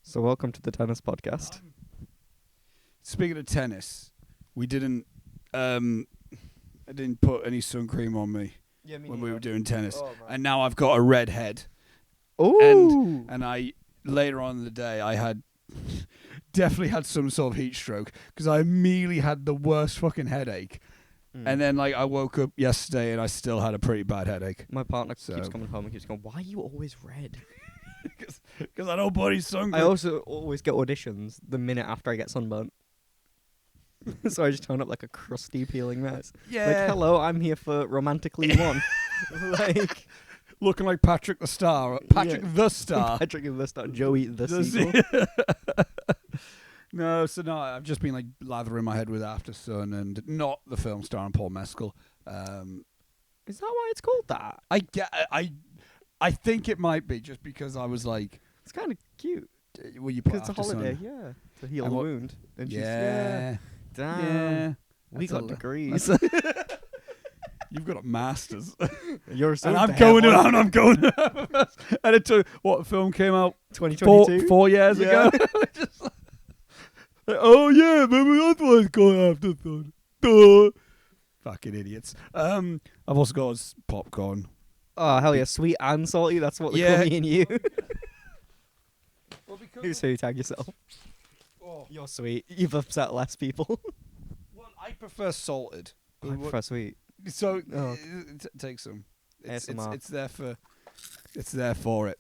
So welcome to the tennis podcast. Speaking of tennis, we didn't. I didn't put any sun cream on me when we were doing tennis, and now I've got a red head. Oh, And I later on in the day I had definitely had some sort of heat stroke because I immediately had the worst fucking headache. And then I woke up yesterday and I still had a pretty bad headache. my partner keeps coming home and keeps going, "Why are you always red?" Because I don't put any sun cream. I also always get auditions the minute after I get sunburnt. So I just turn up like a crusty, peeling mess. Yeah. Like, hello, I'm here for Romantically One. Like, Looking like Patrick the Star. Patrick the Star. Patrick the Star. Joey the sequel. No, I've just been like lathering my head with After Sun and not the film starring Paul Mescal. Is that why it's called that? I think it might be just because I was like, It's kind of cute. will you put Because it's a After holiday, Sun? yeah. To heal And a what- wound. And Yeah. she's, damn. Yeah. We That's got a- degrees. You've got a master's. You're so And I'm going and it took, what film came out 2022. four years Yeah. ago? Just like, oh yeah, maybe that's why it's called After Sun. Duh. Fucking idiots. I've also got popcorn. Oh, hell yeah. Sweet and salty. That's what they Yeah. call me and you. Well, because Who's who? Tag yourself. You're sweet. You've upset less people. well, I prefer salted. I prefer sweet. So Oh. take some. ASMR. It's there for it.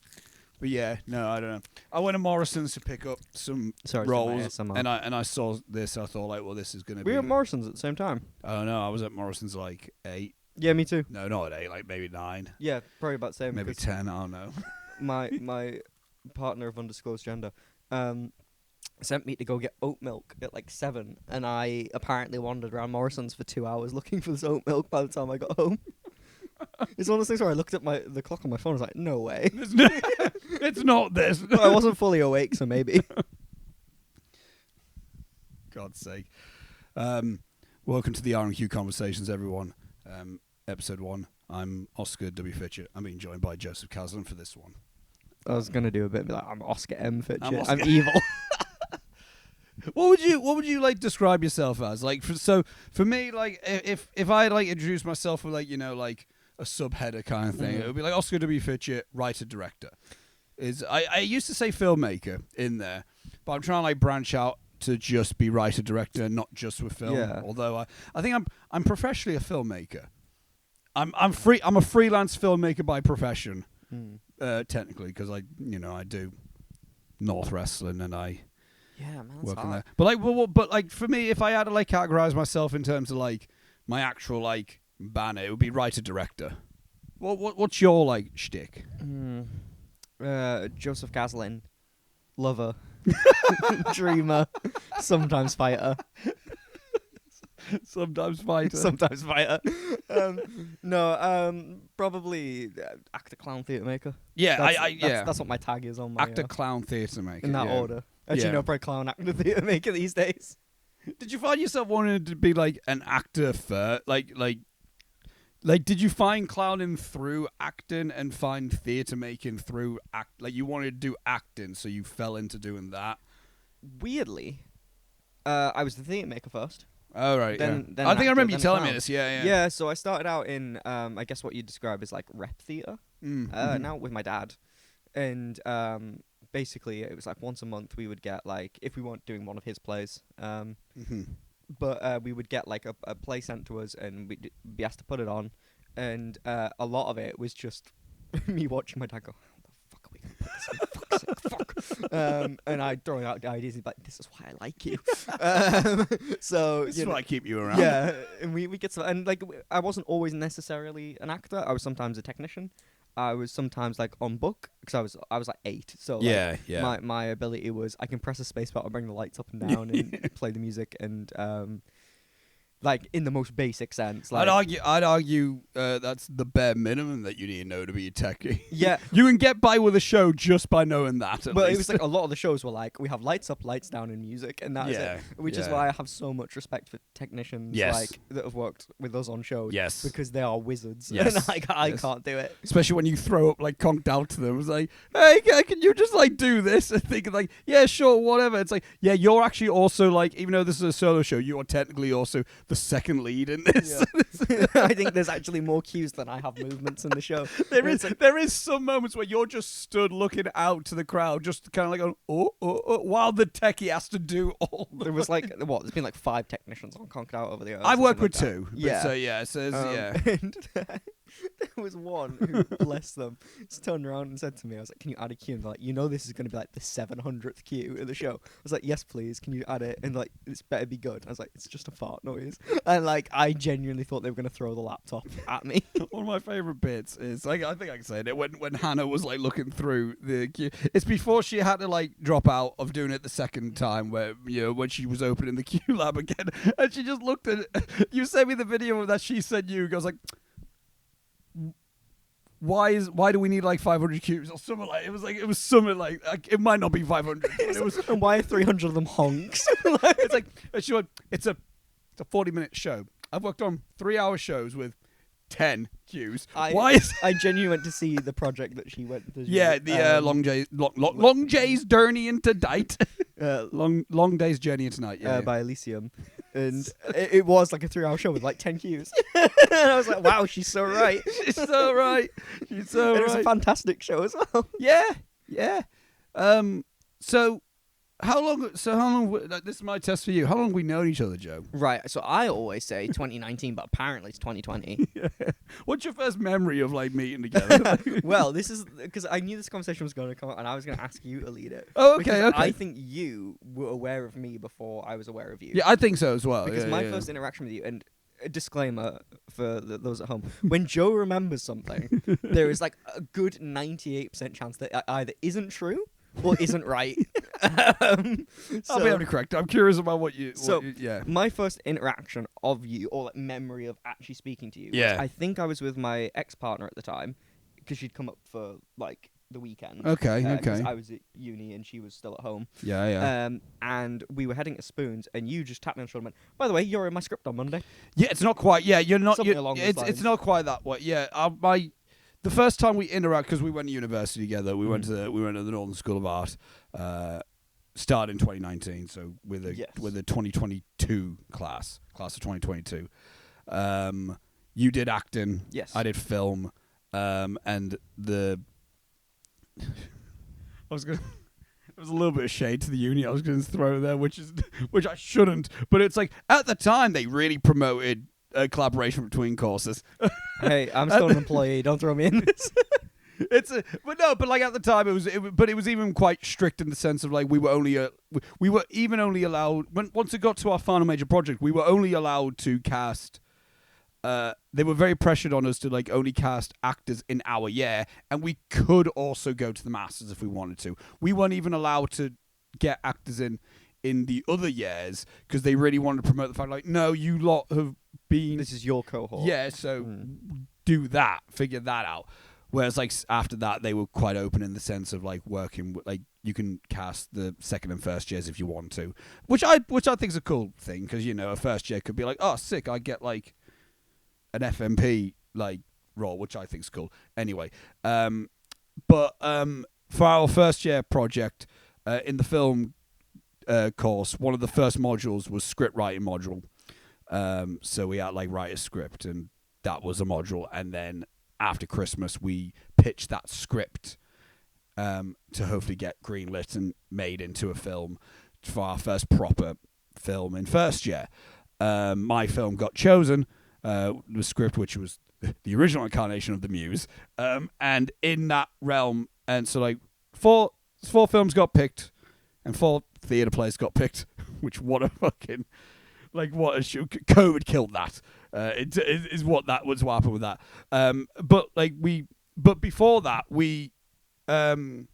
But yeah, no, I don't know. I went to Morrison's to pick up some rolls, and I saw this. I thought like, well, this is gonna We be. were at Morrison's at the same time. I don't know. I was at Morrison's like 8. Yeah, me too. No, not at 8. Like maybe 9. Yeah, probably about the same. Maybe 10. I don't know. My partner of undisclosed gender sent me to go get oat milk at like 7, and I apparently wandered around Morrison's for 2 hours looking for this oat milk by the time I got home. It's one of those things where I looked at the clock on my phone and was like, no way. It's not this. But I wasn't fully awake, so maybe. God's sake. Welcome to the RNQ Conversations, everyone. Episode 1. I'm Oscar W. Fitchett. I'm being joined by Joseph Casling for this one. I was going to do a bit like, I'm Oscar M. Fitchett. I'm I'm evil. What would you like describe yourself as? Like, for me, like, if I had like introduced myself with like, like a subheader kind of thing, it would be like Oscar W. Fitchett, writer director. I used to say filmmaker in there, but I'm trying to like branch out to just be writer director, not just with film. Yeah. Although I think I'm professionally a filmmaker. I'm a freelance filmmaker by profession, technically, because I do North Wrestling and I. Yeah, man, that's Working hard. there. But like for me, if I had to like categorize myself in terms of like my actual like banner, it would be writer director. What's your like shtick? Joseph Casling, lover, dreamer, sometimes fighter. Sometimes fighter. Sometimes fighter. Probably actor, clown, theatre maker. Yeah, That's what my tag is on my actor, clown, theatre maker. in that yeah. order. Actually, Yeah. no, probably clown, actor, theatre maker these days. Did you find yourself wanting to be like an actor first? Like, did you find clowning through acting and find theatre making through act? Like, you wanted to do acting, so you fell into doing that. Weirdly, I was the theatre maker first. Oh right, Then I think I actor, remember you then telling me clown. this. Yeah. Yeah, so I started out in, I guess what you'd describe as like rep theatre. Now with my dad, and basically it was like once a month we would get like, if we weren't doing one of his plays, but we would get like a play sent to us and we'd be asked to put it on, and a lot of it was just me watching my dad go, how the fuck are we gonna put this in? Fuck's sake, fuck. And I throwing out ideas, he'd be like, this is why I like you. So This is why I keep you around. yeah, and we get to, and like I wasn't always necessarily an actor. I was sometimes a technician. I was sometimes like on book because I was like 8. So like, yeah. My ability was I can press a space button, bring the lights up and down, and play the music, and like in the most basic sense. Like, I'd argue that's the bare minimum that you need to know to be a techie. yeah. You can get by with a show just by knowing that. At But least. it was like a lot of the shows were like, we have lights up, lights down in music, and that is Yeah, it. Which is yeah. why I have so much respect for technicians Yes. like that have worked with us on shows. Yes. Because they are wizards. Yes. And like, I Yes. can't do it. Especially when you throw up like conked out to them. It's like, hey, can you just like do this? And thinking like, yeah, sure, whatever. It's like, yeah, you're actually also like, even though this is a solo show, you are technically also the second lead in this. Yeah. I think there's actually more cues than I have movements in the show. There is some moments where you're just stood looking out to the crowd, just kind of like going, oh, while the techie has to do all the There was like, what, there's been like 5 technicians on Conked Out over the years. I've worked with something like 2. Yeah. So yeah, it says, yeah. And there was one who, bless them, just turned around and said to me, I was like, can you add a cue? And they're like, you know this is going to be like the 700th cue in the show. I was like, yes, please, can you add it? And like, it's better be good. I was like, it's just a fart noise. And like, I genuinely thought they were going to throw the laptop at me. One of my favourite bits is, like, I think I can say it, when Hannah was like looking through the queue. It's before she had to like drop out of doing it the second time, where, you know, when she was opening the queue lab again, and she just looked at it. You sent me the video that she sent you. Goes like, why do we need like 500 cubes or something like? It was something like it might not be 500. But it was. And why are 300 of them honks? It's like, and she went, it's a 40-minute show. I've worked on 3-hour shows with 10 cues. I genuinely went to see the project that she went to. Yeah, the Long Jay's Journey into Night. Long Day's Journey into Night. Yeah, by Elysium, and it was like a 3-hour show with like 10 cues. And I was like, wow, she's so right. She's so right. She's so and right. It was a fantastic show as well. Yeah. So how long? This is my test for you. How long have we known each other, Joe? Right. So I always say 2019, but apparently it's 2020. Yeah. What's your first memory of like meeting together? Well, this is because I knew this conversation was going to come up, and I was going to ask you to lead it. Oh, Because okay. I think you were aware of me before I was aware of you. Yeah, I think so as well. Because my first interaction with you, and a disclaimer for those at home, when Joe remembers something, there is like a good 98% chance that it either isn't true or isn't right. I'll be able to correct. I'm curious about what you. Yeah. My first interaction of you, or like memory of actually speaking to you, Yeah. was, I think I was with my ex-partner at the time, because she'd come up for like the weekend. Okay. 'cause I was at uni and she was still at home. Yeah. And we were heading to Spoons, and you just tapped me on the shoulder and went, by the way, you're in my script on Monday. Yeah, it's not quite. Yeah, you're not. Something along those It's lines. not quite that way. Yeah, the first time we interact, because we went to university together, we went to the Northern School of Art. Started in 2019, so with the 2022 class of 2022. You did acting. Yes. I did film. And the I was gonna. There was a little bit of shade to the uni I was going to throw there, which I shouldn't. But it's like at the time they really promoted a collaboration between courses. Hey, I'm still an employee. Don't throw me in this. But like at the time it was even quite strict in the sense of like we were only allowed once it got to our final major project, we were only allowed to cast. They were very pressured on us to like only cast actors in our year, and we could also go to the masters if we wanted to. We weren't even allowed to get actors in the other years because they really wanted to promote the fact like, no, you lot have been. This is your cohort. Yeah, so do that, figure that out. Whereas like after that, they were quite open in the sense of like working like you can cast the second and first years if you want to, which I think is a cool thing because you know a first year could be like, oh sick, I get like an FMP like role, which I think is cool. Anyway, but for our first year project in the film course, one of the first modules was script writing module. So we had like write a script, and that was a module, and then after Christmas, we pitched that script to hopefully get greenlit and made into a film for our first proper film in first year. My film got chosen, the script, which was the original incarnation of The Muse. And in that realm, and so like four films got picked, and 4 theatre plays got picked, which what a fucking... Like what a COVID killed that. It is what happened with that. But before that, we during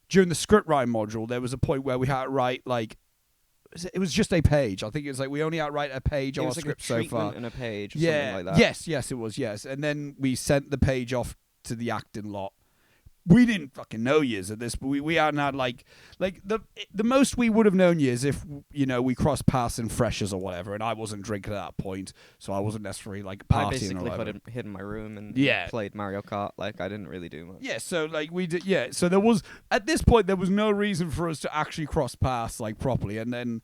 the script writing module, there was a point where we had to write like it was just a page. I think it was like we only outright a page It of our was like script a so far. treatment and a page or something like that. Yes, it was, yes. And then we sent the page off to the acting lot. We didn't fucking know yous at this, but we hadn't had like the most we would have known yous if, you know, we crossed paths in freshers or whatever, and I wasn't drinking at that point, so I wasn't necessarily like partying I basically or whatever. hid in my room and Yeah. played Mario Kart. Like, I didn't really do much. Yeah, so like we did, yeah. So there was at this point there was no reason for us to actually cross paths like properly, and then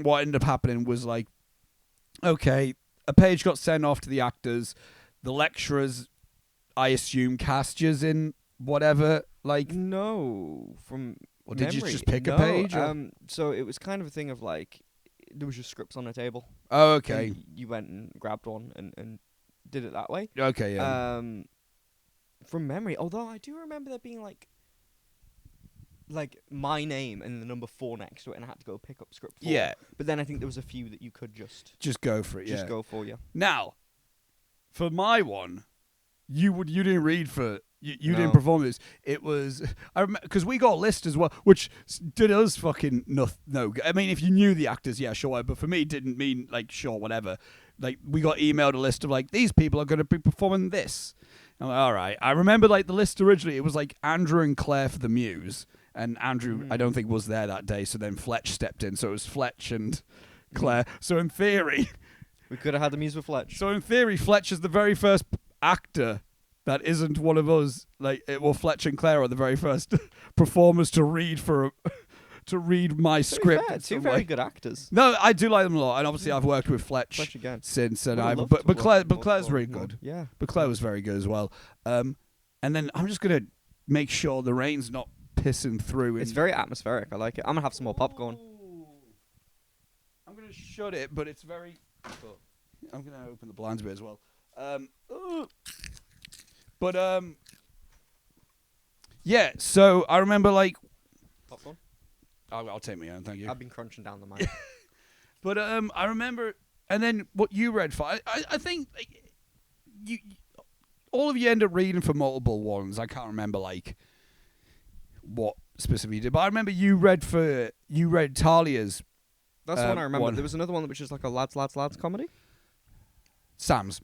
what ended up happening was like, okay, a page got sent off to the actors, the lecturers, I assume, cast yous in whatever, like. No, from Or did you memory. just pick a No, page? Or? So it was kind of a thing of like, there was just scripts on a table. Oh, okay. And you went and grabbed one and did it that way. Okay, yeah. From memory, although I do remember there being like my name and the number 4 next to it, and I had to go pick up script 4. Yeah. But then I think there was a few that you could just Go for it, go for, yeah. Now, for my one, you didn't read for you No. didn't perform this. It was because we got a list as well, which did us fucking no. I mean, if you knew the actors, yeah, sure. But for me, it didn't mean like sure, whatever. Like we got emailed a list of like these people are going to be performing this. I'm like, all right. I remember like the list originally. It was like Andrew and Claire for the Muse, and Andrew I don't think was there that day. So then Fletch stepped in. So it was Fletch and Claire. So in theory. We could have had the Muse with Fletch. So in theory, Fletch is the very first actor that isn't one of us. Like, Fletch and Claire are the very first performers to read my script. Fair, 2 very good actors. No, I do like them a lot, and obviously I've worked with Fletch again. since, and Would have loved but to Claire, work but more- Claire's more- really more- good. Yeah. But Claire was very good as well. And then I'm just gonna make sure the rain's not pissing through. It's very atmospheric. I like it. I'm gonna have some more popcorn. I'm gonna shut it, but it's very. I'm gonna open the blinds a bit as well. Yeah. So I remember like. Popcorn? I'll take my own, thank you. I've been crunching down the mic. But I remember, and then what you read for. I think like, you all of you end up reading for multiple ones. I can't remember like what specifically you did, but I remember you read Talia's. That's the one I remember. one. There was another one which is like a lads comedy. Sam's.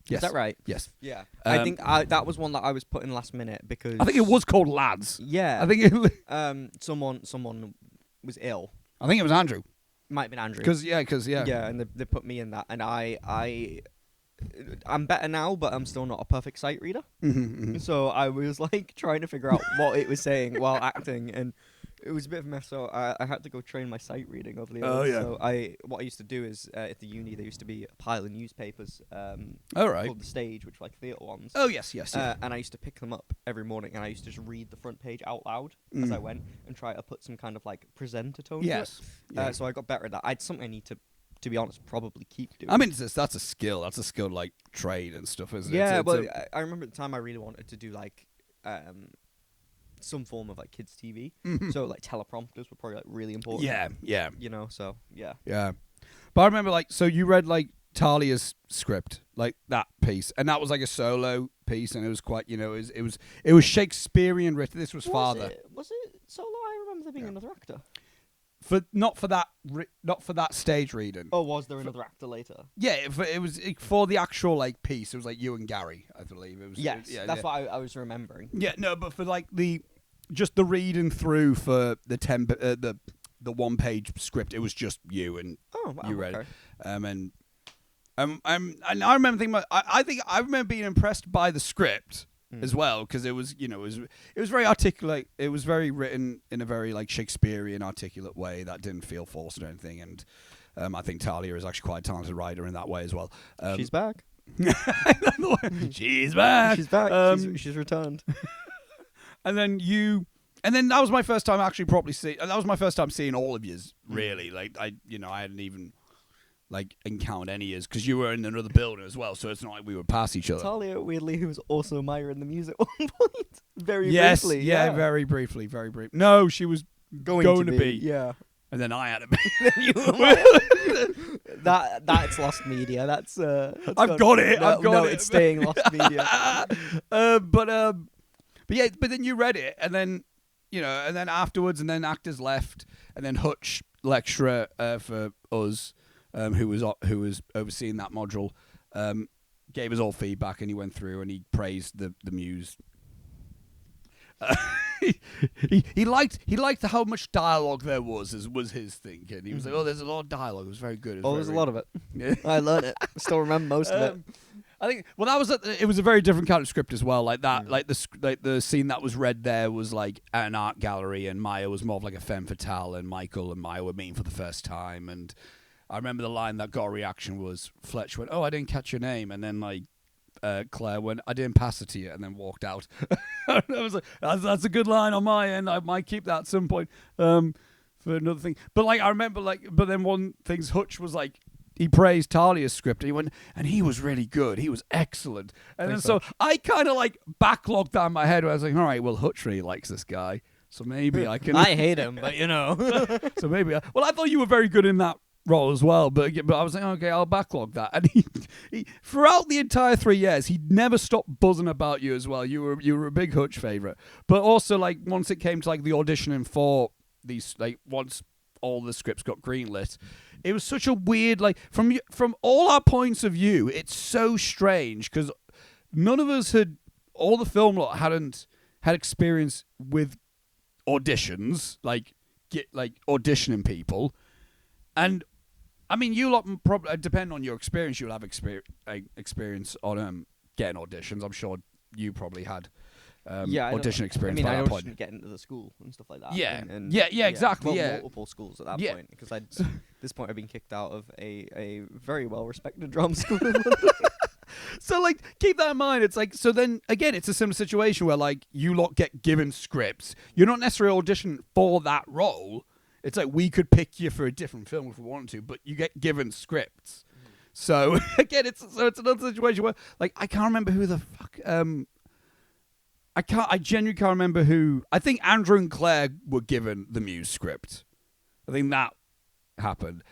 Yes. Is that right? Yes. Yeah. I think that was one that I was put in last minute because I think it was called Lads. Yeah. I think someone was ill. I think it was Andrew. Might have been Andrew. Because yeah. Yeah, and they put me in that, and I'm better now, but I'm still not a perfect sight reader. So I was like trying to figure out what it was saying while acting, and it was a bit of a mess. So I had to go train my sight reading over the Oh, years. yeah. So what I used to do is at the uni there used to be a pile of newspapers. All right. Called The Stage, which were like theatre ones. Oh yes. And I used to pick them up every morning, and I used to just read the front page out loud as I went and try to put some kind of like presenter tone Yes. to it. So I got better at that. It's something I need to be honest, probably keep doing. I mean, that's a skill. That's a skill like trade and stuff, isn't it? Yeah, It's but a- I remember at the time I really wanted to do like some form of like kids TV. So like teleprompters were probably like really important. yeah. You know, so yeah. Yeah. But I remember, like, so you read, like, Talia's script, like, that piece. And that was, like, a solo piece, and it was quite, you know, it was Shakespearean written. This was Father. Was it solo? I remember there being another actor. Not for that stage reading. Oh, was there another actor later? Yeah, it was for the actual, like, piece. It was, like, you and Gary, I believe. It was. Yes, that's what I was remembering. Yeah, no, but for, like, just the reading through for the one-page script, it was just you and you read it. And I remember thinking, I remember being impressed by the script as well, because it was, you know, it was very articulate. It was very written in a very like Shakespearean, articulate way that didn't feel forced or anything. And I think Talia is actually quite a talented writer in that way as well. She's back. She's back. She's back. She's returned. And then that was my first time actually properly seeing. That was my first time seeing all of yous, really. Like I hadn't even like encountered any yous because you were in another building as well. So it's not like we were past each other. Talia, weirdly, who was also Maya in the music at one point. Very yes, briefly. yeah, very briefly, very brief. No, she was going to be. Yeah. And then I had to be. That's lost media. That's I've got it. No, it's staying lost media. But then you read it, and then afterwards, and then actors left, and then Hutch lecturer for us, who was overseeing that module, gave us all feedback, and he went through and he praised the Muse. He liked how much dialogue there was his thing, and he was like, "Oh, there's a lot of dialogue. It was very good." There's a lot of it. Yeah. I learned it. I still remember most of it. I think. Well, that was it was a very different kind of script as well. Like that, like the scene that was read there was like at an art gallery, and Maya was more of like a femme fatale, and Michael and Maya were meeting for the first time. And I remember the line that got a reaction was Fletch went, "Oh, I didn't catch your name," and then like Claire went, "I didn't pass it to you," and then walked out. I was like, that's a good line on my end. I might keep that at some point for another thing. But like I remember, but then one thing's Hutch was like, he praised Talia's script, and he went, and he was really good. He was excellent. And then so I kind of like backlogged that in my head where I was like, all right, well, Hutch really likes this guy, so maybe I can. I hate him, but so maybe. Well, I thought you were very good in that role as well, but I was like, okay, I'll backlog that. And he throughout the entire 3 years, he never stopped buzzing about you as well. You were a big Hutch favorite, but also like once it came to like the auditioning for these, like once all the scripts got greenlit, it was such a weird, like from all our points of view, it's so strange because none of us all the film lot hadn't had experience with auditions, like auditioning people. And I mean, you lot probably, depending on your experience, you'll have experience on getting auditions. I'm sure you probably had audition experience. I by that auditioned point. getting into the school and stuff like that. Yeah, and exactly. Well, Yeah, multiple schools at that point, because at this point I've been kicked out of a very well respected drama school. So like keep that in mind. It's like, so then again, it's a similar situation where like you lot get given scripts. You're not necessarily auditioning for that role. It's like we could pick you for a different film if we wanted to, but you get given scripts. So again, it's another situation where like I can't remember who the fuck I genuinely can't remember who. I think Andrew and Claire were given the Muse script. I think that happened.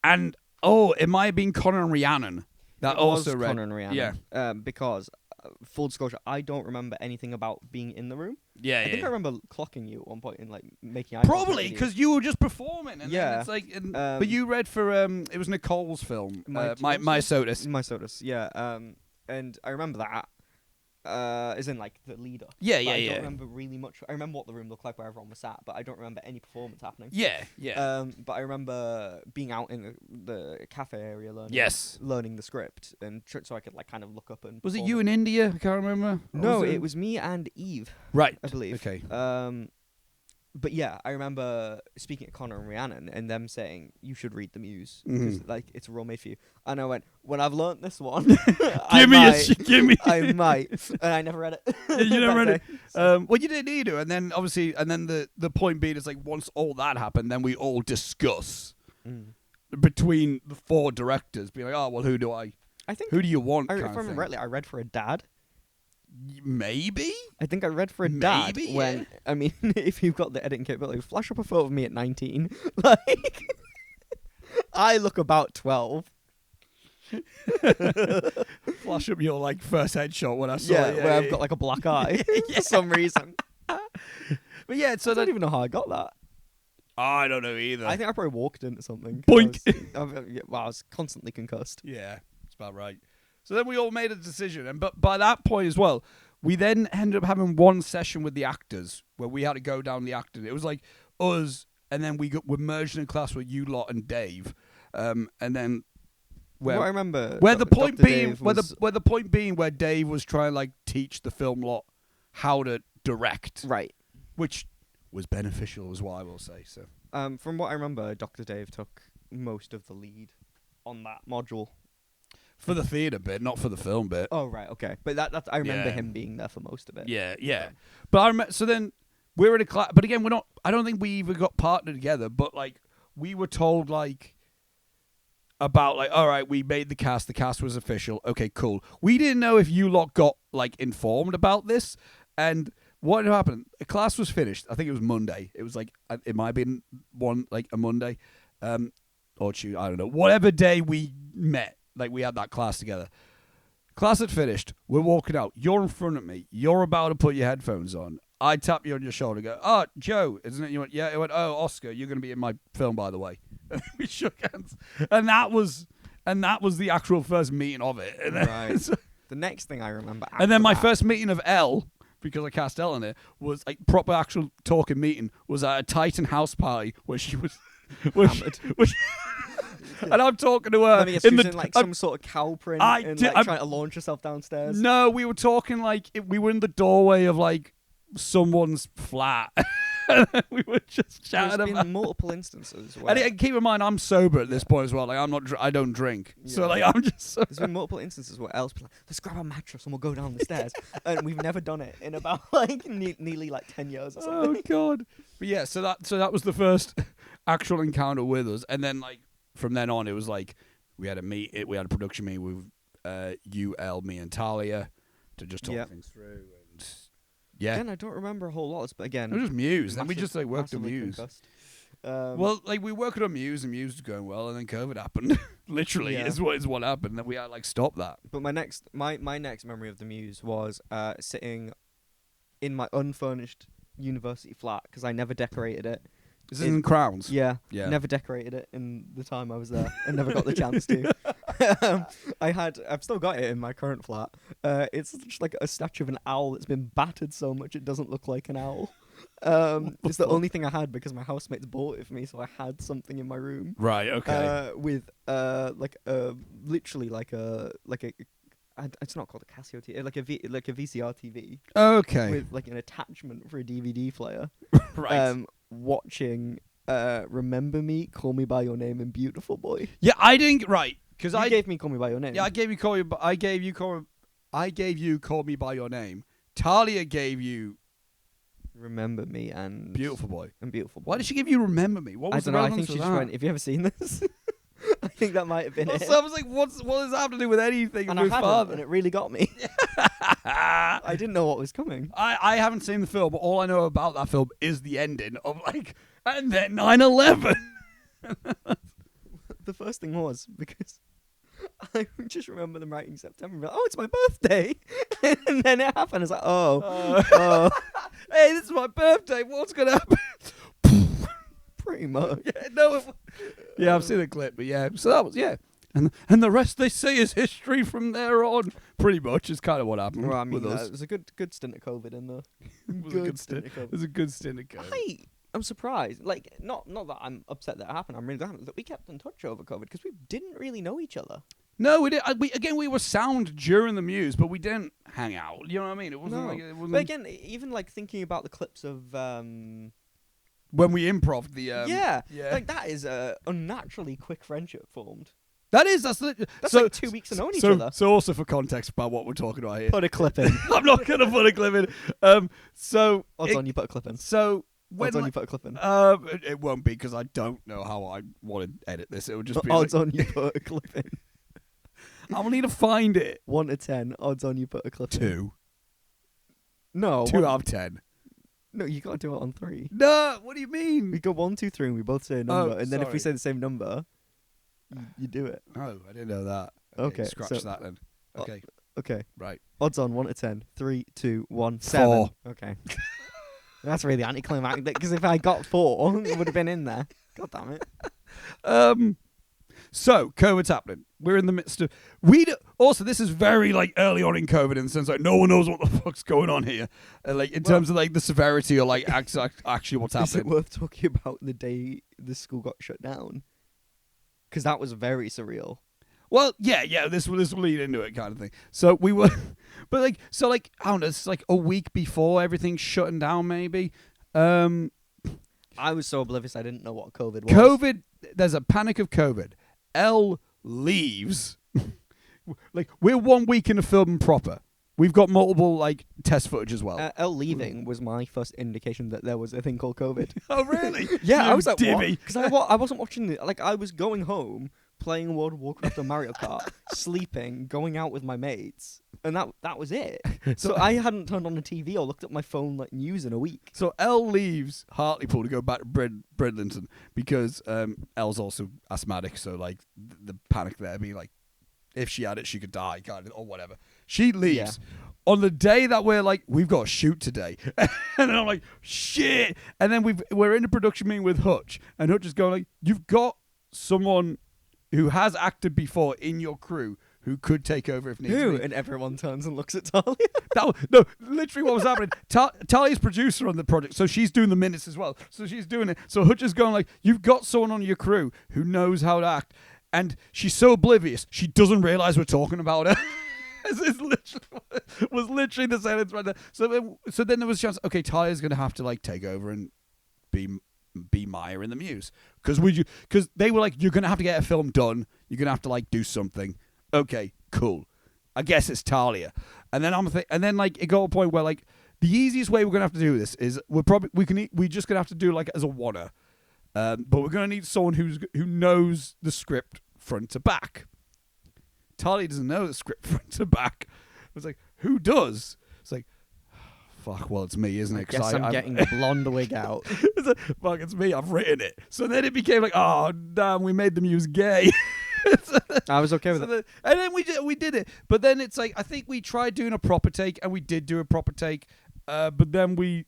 And it might have been Connor and Rhiannon that also read. Connor and Rhiannon. Yeah. Because full disclosure, I don't remember anything about being in the room. Yeah, I think I remember clocking you at one point and like making eye probably because you were just performing. And then it's like, but you read for it was Nicole's film, My Sodas. My Sodas, yeah. And I remember that. As in like the leader. Yeah. I don't remember really much. I remember what the room looked like where everyone was sat, but I don't remember any performance happening. Yeah. But I remember being out in the cafe area learning the script, and so I could like kind of look up and. Was it you in India? I can't remember. No, it was me and Eve. Right. I believe. Okay. But yeah, I remember speaking to Connor and Rhiannon and them saying you should read the Muse because like it's a role made for you. And I went, when I've learnt this one, give me. I might, and I never read it. You never read it. Well, you didn't need to, and then obviously, the point being is like once all that happened, then we all discuss between the 4 directors, being like, oh well, who do you want? If I remember rightly, I read for a dad. Maybe? I think I read for a dad when, I mean, if you've got the editing capability, flash up a photo of me at 19. Like, I look about 12. Flash up your, like, first headshot when I saw it. Where I've got, like, a black eye for some reason. But yeah, so I don't even know how I got that. I don't know either. I think I probably walked into something. Boink! I was constantly concussed. Yeah, that's about right. So then we all made a decision, but by that point as well, we then ended up having one session with the actors where we had to go down the actors. It was like us, and then we're merged in class with you lot and Dave, and then I remember where the point being where Dave was trying to like teach the film lot how to direct, right, which was beneficial, is what I will say. So, from what I remember, Dr. Dave took most of the lead on that module. For the theatre bit, not for the film bit. Oh, right, okay. But that's I remember him being there for most of it. Yeah. But I remember, so then we're in a class, but again, I don't think we even got partnered together, but like, we were told like, about like, all right, we made the cast was official, okay, cool. We didn't know if you lot got like informed about this, and what had happened, the class was finished, I think it was Monday, it was like, it might have been a Monday, or Tuesday, I don't know, whatever day we met. Like, we had that class together. Class had finished. We're walking out. You're in front of me. You're about to put your headphones on. I tap you on your shoulder, go, "Oh, Joe, isn't it?" You went, "Yeah." I went, "Oh, Oscar, you're going to be in my film, by the way." And we shook hands, and that was the actual first meeting of it. And then, Right. The next thing I remember, and then my that- first meeting of Elle, because I cast Elle in it, was like proper actual talking meeting. Was at a Titan house party where she was, and I'm talking to her Let me guess, in she was the in like I'm- some sort of cow print I and did- like I'm- trying to launch herself downstairs. No, we were talking like we were in the doorway of like someone's flat. We were just There's chatting about. been multiple instances where And keep in mind, I'm sober at this point as well. Like I'm not. I don't drink. So Yeah. like I'm just. So there's been multiple instances where Elle's been like, let's grab a mattress and we'll go down the stairs, and we've never done it in about like nearly like 10 years or oh something. god. But yeah, so that was the first actual encounter with us, and then like from then on, it was like we had a production meeting with you, Elle, me, and Talia to just talk Yep. things through, and yeah, Again, I don't remember a whole lot, but again, it was just Muse. Then we massive- just like worked on massively Muse. concussed. Well, like we worked on Muse, and Muse was going well, and then COVID happened. Literally, Yeah. is what happened. And then we had like stop that. But my next memory of the Muse was sitting in my unfurnished university flat because I never decorated it. Is this in Crowns? Yeah, Yeah. never decorated it in the time I was there, and never got the chance to. I've still got it in my current flat. It's just like a statue of an owl that's been battered so much it doesn't look like an owl. It's the only thing I had because my housemates bought it for me, so I had something in my room. Right. Okay. With literally it's not called a Casio TV, like a VCR TV okay. with like an attachment for a DVD player. Right. Watching Remember Me, Call Me by Your Name, and Beautiful Boy. Yeah, I didn't. Right. Because You gave me Call Me by Your Name. Yeah, I gave you call me. I gave you call me by your name. Talia gave you Remember Me and Beautiful Boy. Beautiful Boy. Why did she give you Remember Me? What I was don't the know. I relevance think she of just that? went. Have you ever seen this? I think that might have been it. So I was like, what does that have to do with anything And with I hadn't, father? and it really got me. I didn't know what was coming. I haven't seen the film, but all I know about that film is the ending of like, and then 9/11. The first thing was because I just remember them writing September. Oh, it's my birthday, and then it happened. It's like, oh, Hey, this is my birthday. What's gonna happen? pretty much. Yeah, no. Yeah, I've seen the clip, but yeah. So that was and the rest they say is history from there on. Pretty much is kind of what happened Well, I mean, with us. it was a good stint of COVID in there. It was a good stint. of It COVID. was a good stint of COVID. I'm surprised. Like, not that I'm upset that it happened. I'm really glad that we kept in touch over COVID because we didn't really know each other. No, we did. We were sound during the Muse, but we didn't hang out. You know what I mean? It wasn't No. like it wasn't. But again, even like thinking about the clips of when we improv the yeah, yeah. like that is a unnaturally quick friendship formed. That's That's so, like 2 weeks of knowing each so, other. So also for context about what we're talking about here, Put a clip in. I'm not gonna put a clip in. So Odds on you put a clip in. So when Odds on you like, put a clip in. it won't be because I don't know how I want to edit this. It would just be Odds like, on you put a clip in. I'll need to find it. 1 to 10. Odds on you put a clip in. 2. No. 2 one- out of 10. No, you gotta do it on 3. No, what do you mean? We go 1, 2, 3, and we both say a number, and then if we sorry. say the same number, you do it. Oh, I didn't know that. Okay, Scratch so- that then. Okay, Okay. right. Odds on 1 to 10. 3, 2, 1, 7. 4. Okay. That's really anticlimactic because if I got 4, it would have been in there. God damn it. So COVID's happening. We're in the midst of also this is very like early on in COVID in the sense like no one knows what the fuck's going on here, like in terms of like the severity or like actually what's Is it happening. worth talking about the day the school got shut down? Because that was very surreal. Well, yeah, this will lead into it kind of thing. So we were, but like I don't know, it's like a week before everything's shutting down maybe. I was so oblivious I didn't know what COVID was. COVID, there's a panic of COVID. Elle leaves. Like we're 1 week in the film proper. We've got multiple like test footage as well. Elle leaving was my first indication that there was a thing called COVID. Oh really? Yeah, You I was like, divvy. Because I wasn't watching it. Like, I was going home, playing World of Warcraft or Mario Kart, sleeping, going out with my mates, and that was it. So I hadn't turned on the TV or looked at my phone like news in a week. So Elle leaves Hartlepool to go back to Bridlington because Elle's also asthmatic, so like the panic there being like if she had it she could die kind of or whatever. She leaves. on the day that we're like, we've got to shoot today, and then I'm like, shit, and then we're in a production meeting with Hutch, and Hutch is going like, you've got someone who has acted before in your crew who could take over if needs Who? be. And everyone turns and looks at Talia. No, literally what was happening. Talia's producer on the project, so she's doing the minutes as well. So she's doing it. So Hutch is going like, you've got someone on your crew who knows how to act, and she's so oblivious, she doesn't realise we're talking about her. was literally the sentence right there. So then there was a chance, okay, Talia's going to have to like take over and be Maya in the Muse. Because they were like, you're going to have to get a film done. You're going to have to like do something. Okay, cool. I guess it's Talia. And then and then like it got to a point where like the easiest way we're gonna have to do this is we're just gonna have to do like as a wanna, but we're gonna need someone who knows the script front to back. Talia doesn't know the script front to back. It's like, who does? It's like, fuck. Well, it's me, isn't it? I guess I'm getting the blonde wig out. It's like, fuck, it's me. I've written it. So then it became like, oh damn, we made the Muse gay. I was okay with it. And then we did it. But then it's like, I think we tried doing a proper take, and we did do a proper take. But then we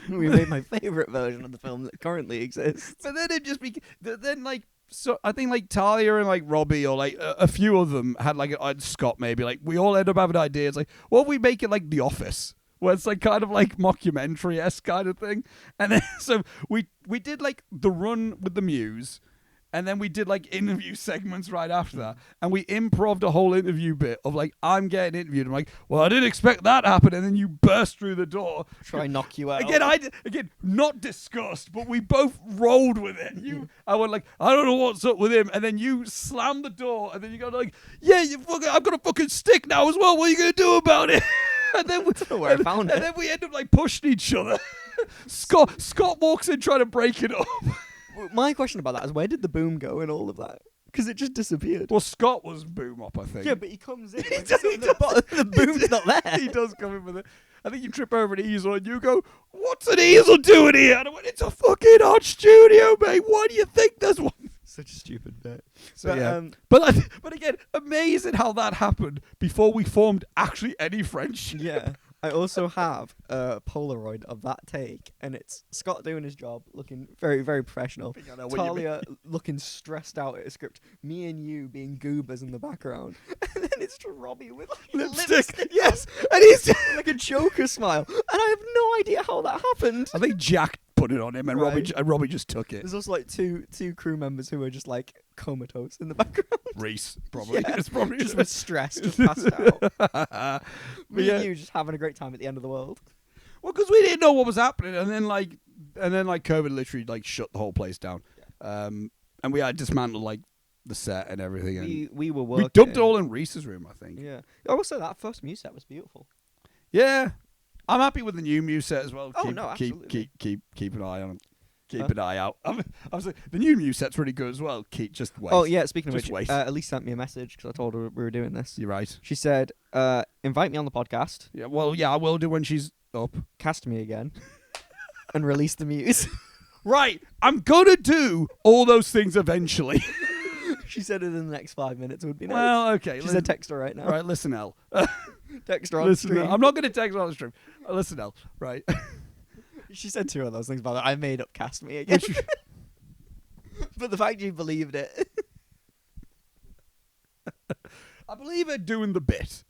made my favourite version of the film that currently exists. But then it just became... Then, like... So I think, like, Talia and, like, Robbie or, like, a few of them had, like, Scott maybe. Like, we all ended up having ideas. Like, what if we make it like The Office? Where it's, like, kind of, like, mockumentary-esque kind of thing. And then, so we did, like, the run with the Muse... And then we did, like, interview segments right after that. And we improv'd a whole interview bit of, like, I'm getting interviewed. I'm like, well, I didn't expect that to happen. And then you burst through the door. Try and knock you out. Again, not discussed, but we both rolled with it. I went like, I don't know what's up with him. And then you slammed the door. And then you go like, yeah, I've got a fucking stick now as well. What are you going to do about it? And then I found it. And then we end up, like, pushing each other. Scott walks in trying to break it up. My question about that is, where did the boom go in all of that? Because it just disappeared. Well, Scott was boom up, I think. Yeah, but he comes in. Like, the boom's not there. He does come in with it. I think you trip over an easel and you go, what's an easel doing here? And I went, it's a fucking art studio, mate. Why do you think there's one? Such a stupid bit. So, yeah. But again, amazing how that happened before we formed actually any friendship. Yeah. I also have a Polaroid of that take, and it's Scott doing his job, looking very, very professional. Talia looking stressed out at a script. Me and you being goobers in the background. And then it's just Robbie with like lipstick. Yes, and he's like a Joker smile. And I have no idea how that happened. I think Jack put it on him, and right. Robbie just took it. There's also like two crew members who are just like comatose in the background. Reese, probably. Yeah, it's probably just with stress, just passed out. Me and you just having a great time at the end of the world. Well, because we didn't know what was happening, and then COVID literally like shut the whole place down. Yeah. And we had dismantled like the set and everything. And we were working. We dumped it all in Reese's room, I think. Yeah. Also, that first Muse set was beautiful. Yeah. I'm happy with the new Muse set as well. Oh, no, absolutely. Keep an eye on it. Keep an eye out. I was like, the new Muse set's really good as well. Just wait. Oh, yeah, speaking of which, wait. Elise sent me a message because I told her we were doing this. You're right. She said, invite me on the podcast. Yeah, well, yeah, I will do when she's up. Cast me again. And release the Muse. Right. I'm going to do all those things eventually. She said it in the next 5 minutes would be nice. Well, okay. She said text her right now. Right, listen, Elle. Text her on stream. I'm not going to text her on the stream. Listen, Elle. Right. She said two of those things about it. I made up cast me again. But the fact you believed it. I believe it doing the bit.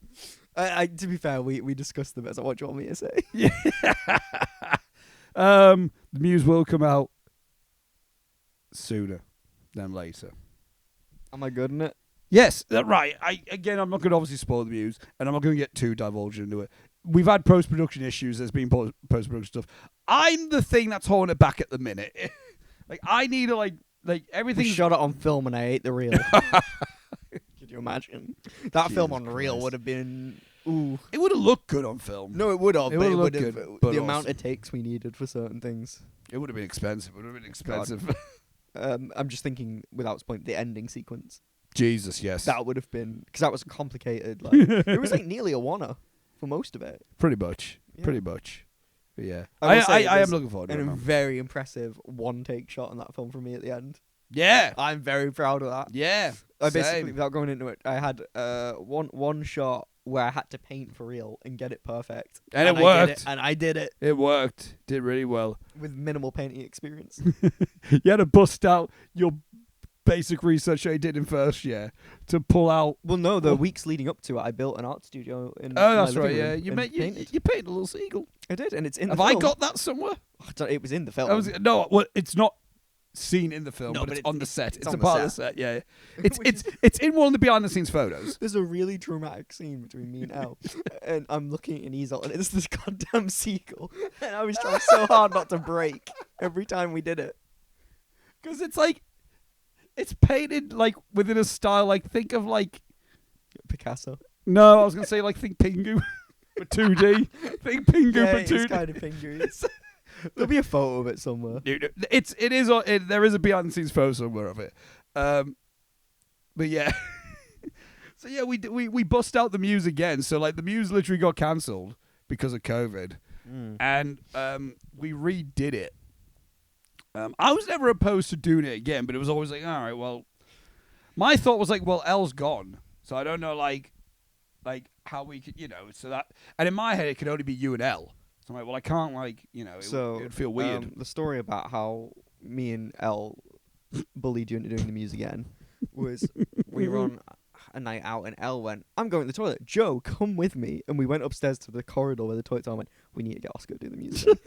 To be fair, we discussed the bit. So what do you want me to say? Yeah. The Muse will come out sooner than later. Am I good in it? Yes, right. I'm not going to obviously spoil the Muse, and I'm not going to get too divulged into it. We've had post-production issues. There's been post-production stuff. I'm the thing that's holding it back at the minute. Like, I need to, like everything. We shot it on film and I ate the reel. Could you imagine? That film on reel would have been... Ooh. It would have looked good on film. No, it would have. It would have good. But the amount of takes we needed for certain things. It would have been expensive. I'm just thinking, without spoiling, the ending sequence. Jesus, yes. That would have been... Because that was complicated. Like, it was like nearly a wanna for most of it. Pretty much. Yeah. Pretty much. But yeah. I am looking forward to it. And a very impressive one-take shot in that film for me at the end. Yeah. I'm very proud of that. Yeah. I basically, without going into it, I had one shot where I had to paint for real and get it perfect. And it I worked. did it, and I did it It worked. Did really well. with minimal painting experience. You had to bust out your basic research I did in first year to pull out. Well, no, the weeks leading up to it, I built an art studio in Oh, my that's living right. room Yeah, and painted. you painted a little seagull. I did, and it's in Have the I film. got that somewhere? It was in the film. Well, it's not seen in the film, No, but but it's on the set. It's on a the part of the set. set. Yeah, it's in one of the behind the scenes photos. There's a really dramatic scene between me and El, and I'm looking at an easel, and it's this goddamn seagull, and I was trying so hard not to break every time we did it. Because it's like, it's painted like within a style like, think of like Picasso. No, I was gonna say like think Pingu, but 2D. Think Pingu, Yeah, but 2D. it's kind of Pingu. There'll be a photo of it somewhere. Dude, there is a behind the scenes photo somewhere of it. But yeah. So yeah, we bust out the Muse again. So like the Muse literally got cancelled because of COVID, and we redid it. I was never opposed to doing it again, but it was always like, all right, well, my thought was like, well, Elle's gone, so I don't know like how we could, so that, and in my head it could only be you and Elle. So I'm like, well, I can't it would feel weird. The story about how me and Elle bullied you into doing the Muse again was we were on a night out and Elle went, I'm going to the toilet. Joe, come with me. And we went upstairs to the corridor where the toilets are and went, we need to get Oscar to do the music.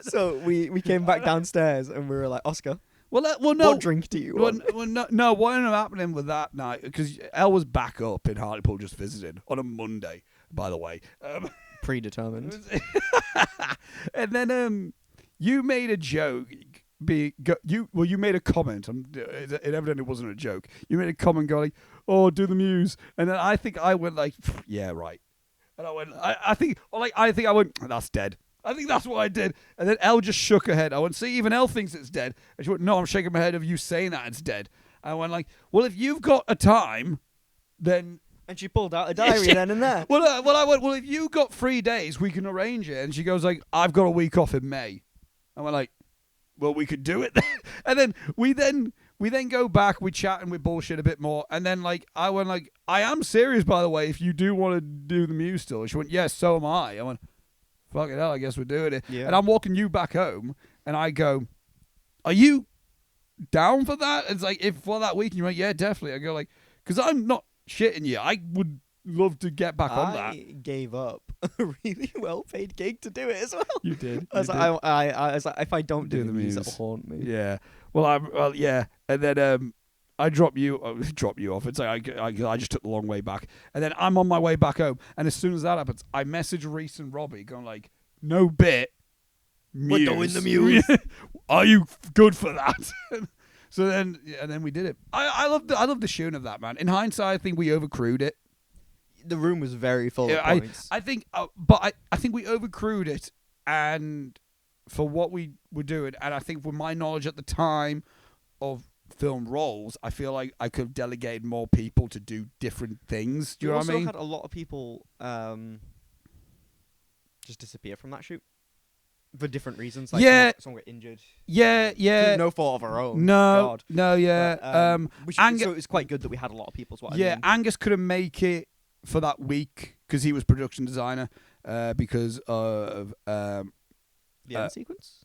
So we came back downstairs and we were like, Oscar, no. What drink do you want? No, what ended up happening with that night, because Elle was back up in Hartlepool just visiting on a Monday, by the way. Predetermined. And then you made a joke. You made a comment. It evidently wasn't a joke. You made a comment going, "Oh, do the Muse," and then I think I went like, "Yeah, right." And I went, I think I went, "That's dead." I think that's what I did. And then Elle just shook her head. I went, "See, even Elle thinks it's dead." And she went, "No, I'm shaking my head of you saying that it's dead." I went like, "Well, if you've got a time, then." And she pulled out a diary then and there. Well, I went, well, if you got 3 days, we can arrange it. And she goes like, I've got a week off in May. I went like, well, we could do it then. And then we go back, we chat and we bullshit a bit more. And then like, I went like, I am serious, by the way, if you do want to do the Muse still. She went, yes, so am I. I went, fucking hell, I guess we're doing it. Yeah. And I'm walking you back home and I go, are you down for that? It's like, if for that week, and you're like, yeah, definitely. I go like, because I'm not shitting you. I would love to get back on that. I gave up a really well-paid gig to do it as well. You did. I was like, if I don't do the Muse, it'll haunt me. Yeah. Well, yeah. And then I drop you off. It's like I just took the long way back, and then I'm on my way back home. And as soon as that happens, I message Reese and Robbie, going like, "No bit, Muse. We're doing the Muse. Are you good for that?" So then, and then we did it. I love the shooting of that, man. In hindsight, I think we overcrewed it. The room was very full of points. I think, but I think we overcrewed it, and for what we were doing, and I think with my knowledge at the time of film roles, I feel like I could have delegated more people to do different things. Do you know what I mean? We also had a lot of people just disappear from that shoot for different reasons. Like someone got injured. Yeah. Through no fault of our own. No, yeah. But, so it was quite good that we had a lot of people. Is what I mean. Angus couldn't make it for that week because he was production designer because of the end sequence.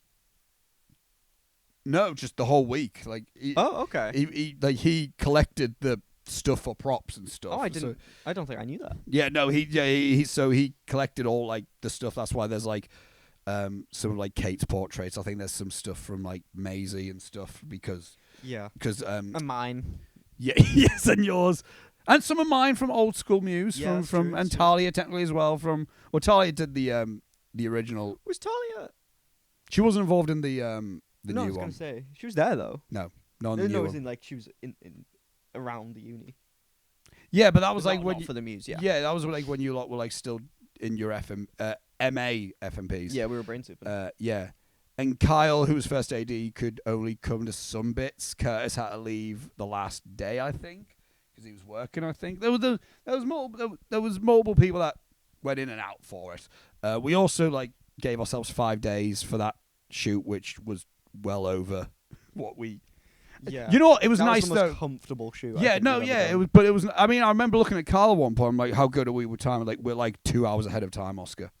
No, just the whole week. Like, okay. He collected the stuff for props and stuff. Oh, I didn't. I don't think I knew that. Yeah, no, he collected all like the stuff. That's why there's like some like Kate's portraits. I think there's some stuff from like Maisie and stuff because and mine. Yeah, yes, and yours. And some of mine from Old School Muse, from and Talia technically as well. Talia did the original. Was Talia? She wasn't involved in the new one. I was gonna say she was there though. No, not in the new one. It was in like she was in around the uni. Yeah, but that was like when for the Muse. Yeah, that was like when you lot were like still in your MA FMPs. Yeah, we were brain soup. Yeah. And Kyle, who was first AD, could only come to some bits. Curtis had to leave the last day, I think, because he was working. I think there was multiple people that went in and out for it. We also like gave ourselves 5 days for that shoot, which was well over what we. Yeah. You know what? It was that nice was the most though. comfortable shoe. Yeah, no, yeah, it was. But it was. I mean, I remember looking at Carl at one point. I'm like, how good are we with time? Like, we're like 2 hours ahead of time, Oscar.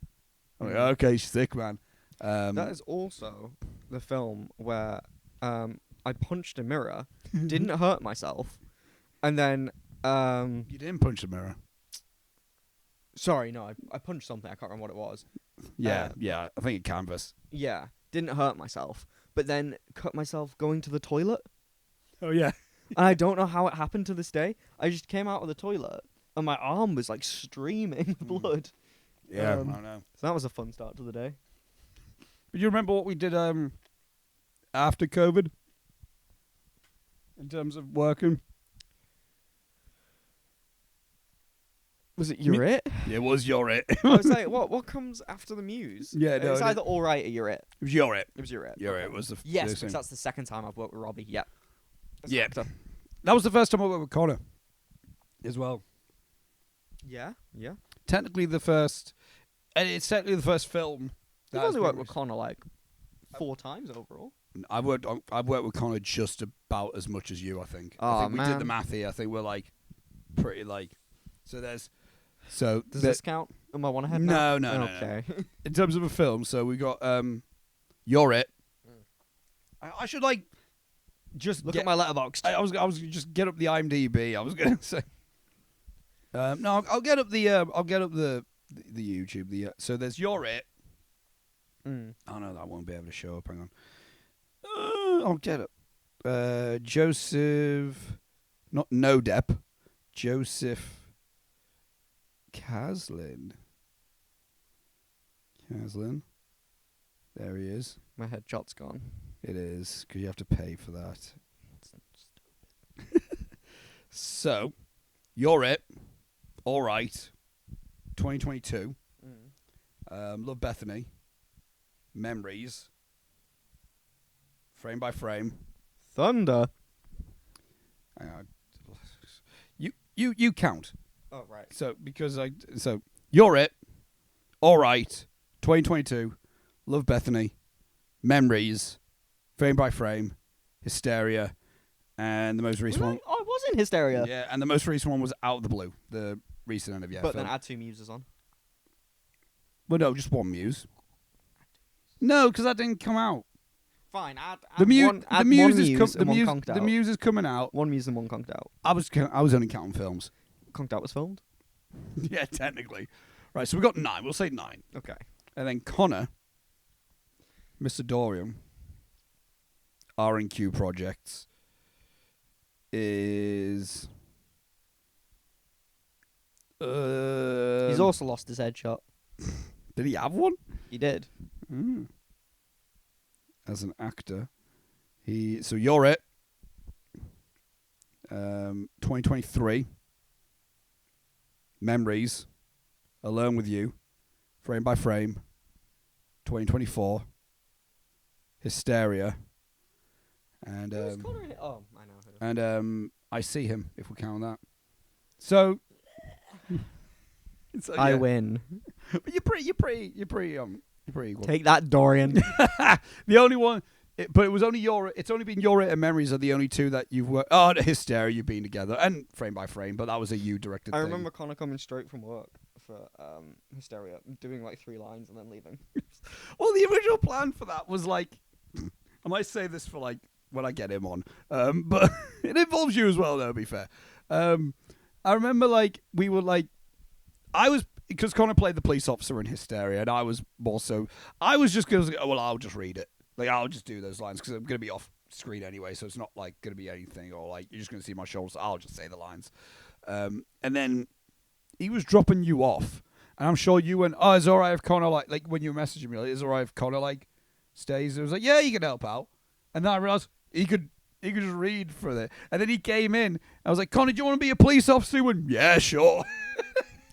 I'm like, okay, she's sick, man. That is also the film where I punched a mirror, didn't hurt myself, and then You didn't punch the mirror. sorry, no, I punched something. I can't remember what it was. Yeah, yeah. I think it canvas. Yeah, didn't hurt myself, but then cut myself going to the toilet. Oh yeah. And I don't know how it happened to this day. I just came out of the toilet and my arm was like streaming with blood. Yeah, I know. So that was a fun start to the day. But you remember what we did after COVID? In terms of working? Was it You're It? It was You're It. I was like, what comes after the Muse? Yeah, no, it's either All Right or You're It. It was You're It. It was You're It. You're It was the yes, first thing. because that's the second time I've worked with Robbie. Yeah. Yeah. That was the first time I worked with Connor as well. Yeah, yeah. Technically the first, and it's technically the first film. You've only worked with Connor like 4 times overall. I've worked with Connor just about as much as you, I think. I think we did the math here. I think we're like pretty like does this count? Am I one ahead no, now? no, okay. no. In terms of a film, so we got You're It. I should like just look at my letterbox. I was just get up the IMDb. I was gonna say. No, I'll get up the YouTube. So there's You're It. Oh no, that won't be able to show up. Hang on. I'll get it. Joseph, not No Depp. Joseph Casling. There he is. My headshot's gone. It is, because you have to pay for that. So, You're It. All Right. 2022. Love Bethany. Memories. Frame by Frame. Thunder. Hang on. You count. Oh, right. So You're It. All Right. 2022. Love Bethany. Memories. Frame by Frame. Hysteria. And the most recent one. I was in Hysteria. Yeah, and the most recent one was Out of the Blue. The recent end of But film. then add 2 muses on. Well, no, just one Muse. No, because that didn't come out. Fine, add The Muse one is coming out. 1 muse and 1 conked out. I was only counting films. Conked out was filmed? Yeah, technically. Right, so we got 9. We'll say 9. Okay. And then Connor, Mr. Dorian, RNQ Projects is... He's also lost his headshot. Did he have one? He did. As an actor. So You're It. 2023. Memories. Alone with You. Frame by Frame. 2024. Hysteria. And Connor in it? Oh, I know. and I See Him, if we count that. So I win. But you're pretty equal. Take that, Dorian. The only one, but it was only it's only been You're It and Memories are the only 2 that you've worked. Oh, Hysteria, you've been together, and Frame by Frame, but that was a you directed. I thing. remember Connor coming straight from work for Hysteria, doing like 3 lines and then leaving. Well, the original plan for that was like, I might say this for like when I get him on, but it involves you as well, though. To be fair, I remember like we were like, because Connor played the police officer in Hysteria, and I was more so. I was just going to go, well, I'll just read it. Like, I'll just do those lines because I'm going to be off screen anyway, so it's not like going to be anything, or like you're just going to see my shoulders. I'll just say the lines. And then he was dropping you off, and I'm sure you went, oh, it's all right if Connor, like when you were messaging me, like, it's all right if Connor, like, stays. It was like, yeah, he can help out. And then I realized he could just read for it. And then he came in. I was like, Connor, do you want to be a police officer? He went, yeah, sure.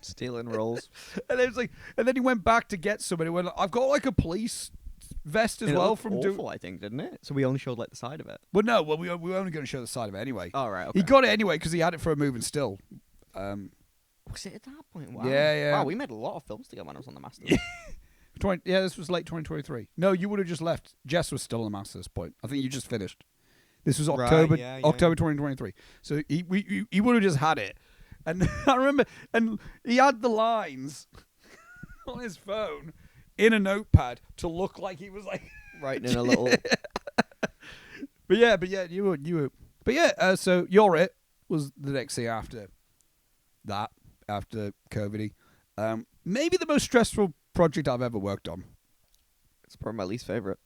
Stealing roles. And it was like, and then he went back to get somebody. Went, I've got like a police vest as well from awful, I think, didn't it? So we only showed like the side of it. Well, no, we were only going to show the side of it anyway. Oh right, okay. He got it anyway because he had it for a moving still. Was it at that point? Wow. Yeah. Wow, we made a lot of films together when I was on the Masters. This was late 2023. No, you would have just left. Jess was still on the Masters at this point. I think you just finished. This was Right, October yeah. 2023. So he would have just had it. And I remember, and he had the lines on his phone in a notepad to look like he was like Writing in a little. But yeah, you were. But yeah, so You're It was the next thing after that, after COVID. Maybe the most stressful project I've ever worked on. It's probably my least favorite.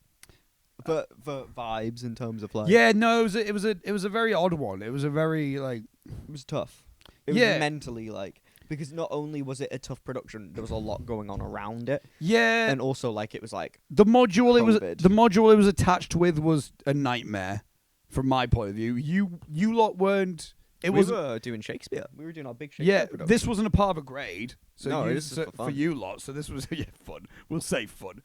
But the vibes in terms of like. Yeah, no, it was a very odd one. It was a very like. It was tough. It was mentally like, because not only was it a tough production, there was a lot going on around it. Yeah, and also like it was like the module COVID. it was attached with was a nightmare from my point of view. You lot weren't. We were doing Shakespeare. We were doing our big Shakespeare production. This wasn't a part of a grade. So no, this is for you lot. So this was fun. We'll say fun.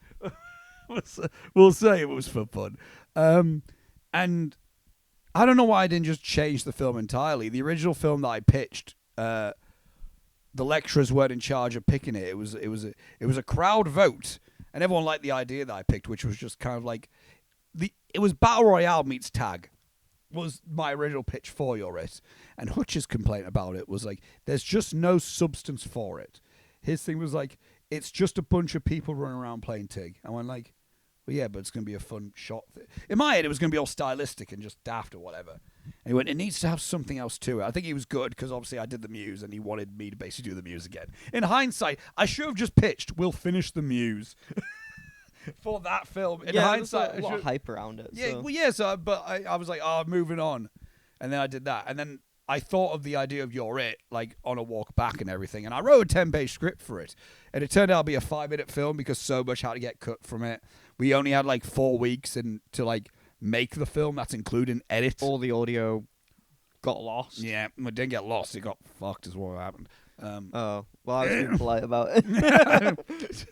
We'll say it was for fun. And I don't know why I didn't just change the film entirely. The original film that I pitched, the lecturers weren't in charge of picking it. It was a crowd vote, and everyone liked the idea that I picked, which was just kind of like it was Battle Royale meets tag. Was my original pitch for You're It. And Hutch's complaint about it was like, there's just no substance for it. His thing was like, it's just a bunch of people running around playing Tig. I went like, well, yeah, but it's going to be a fun shot. In my head, it was going to be all stylistic and just daft or whatever. And he went, it needs to have something else to it. I think he was good because obviously I did the Muse and he wanted me to basically do the Muse again. In hindsight, I should have just pitched, we'll finish the Muse. For that film, in hindsight, there's a lot of hype around it. Yeah, so. well, yeah. So, but I was like, moving on, and then I did that, and then I thought of the idea of You're It, like on a walk back and everything, and I wrote a 10-page script for it, and it turned out to be a 5-minute film because so much had to get cut from it. We only had like 4 weeks to like make the film. That's including edit. All the audio got lost. Yeah, it didn't get lost. It got fucked, is what happened. Oh, well, I was being polite about it.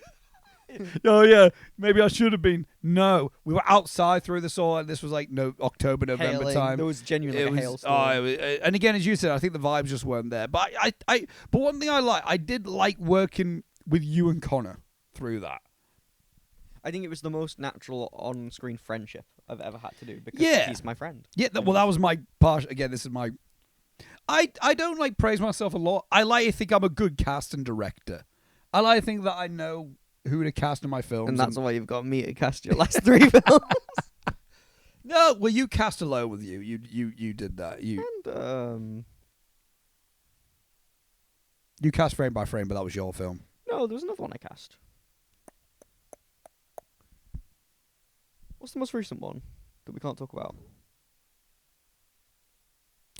Oh yeah, maybe I should have been. No, we were outside through this all. This was like October, November Hailing. time. There was genuinely a hailstorm. And again, as you said, I think the vibes just weren't there. But but one thing I did like working with you and Connor through that. I think it was the most natural on-screen friendship I've ever had to do because he's my friend. Yeah, well, that was my part. Again, this is my. I don't like praise myself a lot. I like to think I'm a good casting director. I like to think that I know who to cast in my films. And that's why you've got me to cast your last 3 films. No, well, you cast alone with you. You did that. You cast frame by frame, but that was your film. No, there was another one I cast. What's the most recent one that we can't talk about?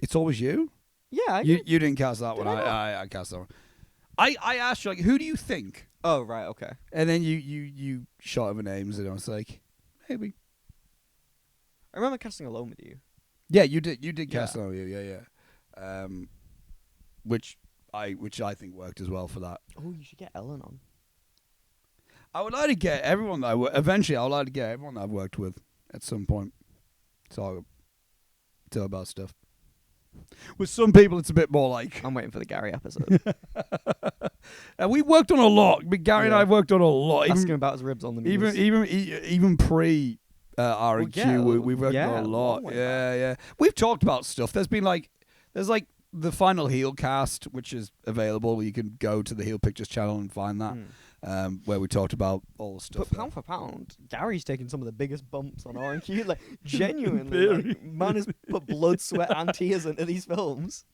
It's always you? Yeah. You didn't cast that one. I cast that one. I asked you, like, who do you think? Oh, right, okay. And then you shot over names, and I was like, maybe. I remember casting alone with you. Yeah, you did cast alone with you, yeah. Which I think worked as well for that. Oh, you should get Ellen on. I would like to get everyone that eventually I would like to get everyone that I've worked with at some point. Talk about stuff. With some people, it's a bit more like... I'm waiting for the Gary episode. And we worked on a lot. Gary and I have worked on a lot. Asking about his ribs on the news. Even pre RNQ, we've worked on a lot. Yeah. We've talked about stuff. There's the final Heel cast, which is available. You can go to the Heel Pictures channel and find that. Where we talked about all the stuff. But pound for pound, Gary's taken some of the biggest bumps on RNQ. Like, genuinely, man has put blood, sweat, and tears into these films.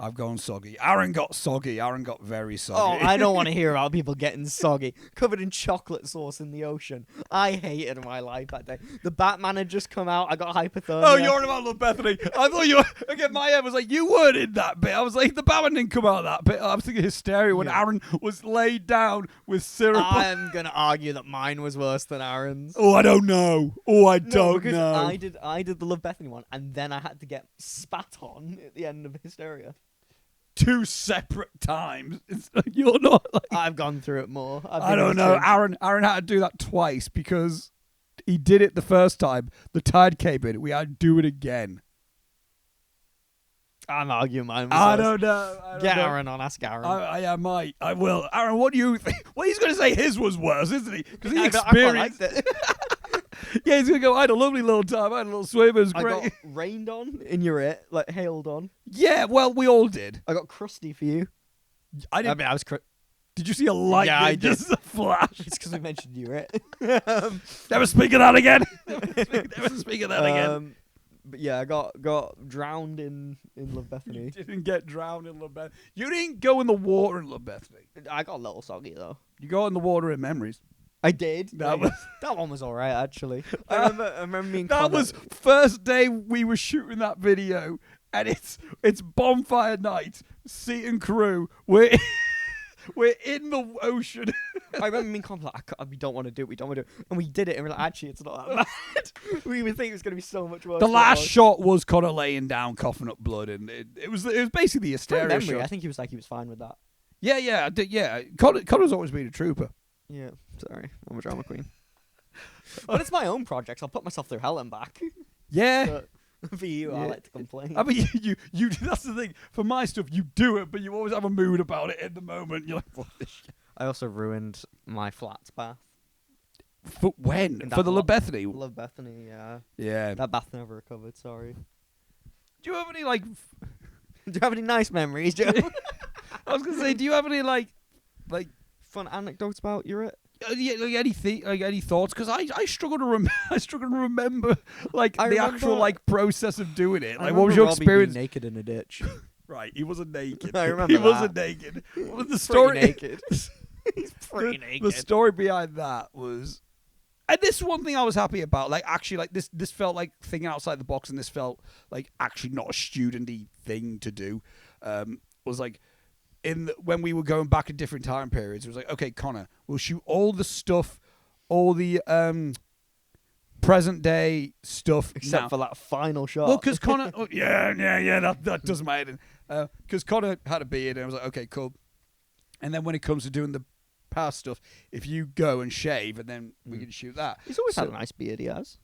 I've gone soggy. Aaron got soggy. Aaron got very soggy. Oh, I don't want to hear about people getting soggy. Covered in chocolate sauce in the ocean. I hated my life that day. The Batman had just come out. I got hypothermia. Oh, you're on about Love Bethany. I thought you were... Again, my head was like, you weren't in that bit. I was like, the Batman didn't come out of that bit. I was thinking hysteria when Aaron was laid down with syrup. I'm going to argue that mine was worse than Aaron's. Oh, I don't know. I don't know. I did the Love Bethany one, and then I had to get spat on at the end of Hysteria. 2 separate times. It's like, you're not like... I've gone through it more. I don't know. Aaron had to do that twice because he did it the first time. The tide came in. We had to do it again. I'm arguing mine. I don't know. Get Aaron on. Ask Aaron. I might. I will. Aaron, what do you think? Well, he's going to say his was worse, isn't he? Because he I experienced it. Yeah, he's gonna go. I had a lovely little time. I had a little swim. It was I great. got rained on in your it, like hailed on. Yeah, well, we all did. I got crusty for you. I didn't. I was. Did you see a light? Yeah, I did. Just a flash. It's because we mentioned you it. Never speak of that again. Never speak of that again. But yeah, I got drowned in Love Bethany. You didn't get drowned in Love Bethany. You didn't go in the water in Love Bethany. I got a little soggy though. You go in the water in Memories. I did. That one was alright actually. I remember me and that Connor. was first day we were shooting that video, and it's bonfire night. Seat and crew. We're in the ocean. I remember me and Connor like, we don't want to do it. We don't want to do it, and we did it. And we're like, actually, it's not that bad. We would think it was going to be so much worse. The last shot was Connor laying down, coughing up blood, and it was basically a hysteria memory, shot. I think he was fine with that. Yeah, I did, yeah. Connor's always been a trooper. Yeah, sorry, I'm a drama queen. But it's my own projects. I'll put myself through hell and back. Yeah. But for you, I like to complain. I mean, you. That's the thing. For my stuff, you do it, but you always have a mood about it in the moment. You're like, what this shit? I also ruined my flats bath. For when? For the Love Bethany? Love Bethany, yeah. Yeah. That bath never recovered, sorry. Do you have any, like... Do you have any nice memories, Joe? I was going to say, do you have any, like... Fun anecdotes about your any thoughts? Because I struggle to remember the actual process of doing it. Like, what was your Robbie experience? Being naked in a ditch. Right, he wasn't naked. I remember he that. wasn't naked. Well, the story naked. He's pretty naked. The story behind that was, and this is one thing I was happy about. Like, actually, like this felt like thinking outside the box, and this felt like actually not a studenty thing to do. Was like. When we were going back at different time periods, it was like, okay, Connor, we'll shoot all the stuff, all the present day stuff, except for that final shot. Well, because Connor, that does my head in. Because Connor had a beard, and I was like, okay, cool. And then when it comes to doing the past stuff, if you go and shave, and then we can shoot that. He's always had a nice beard. He has.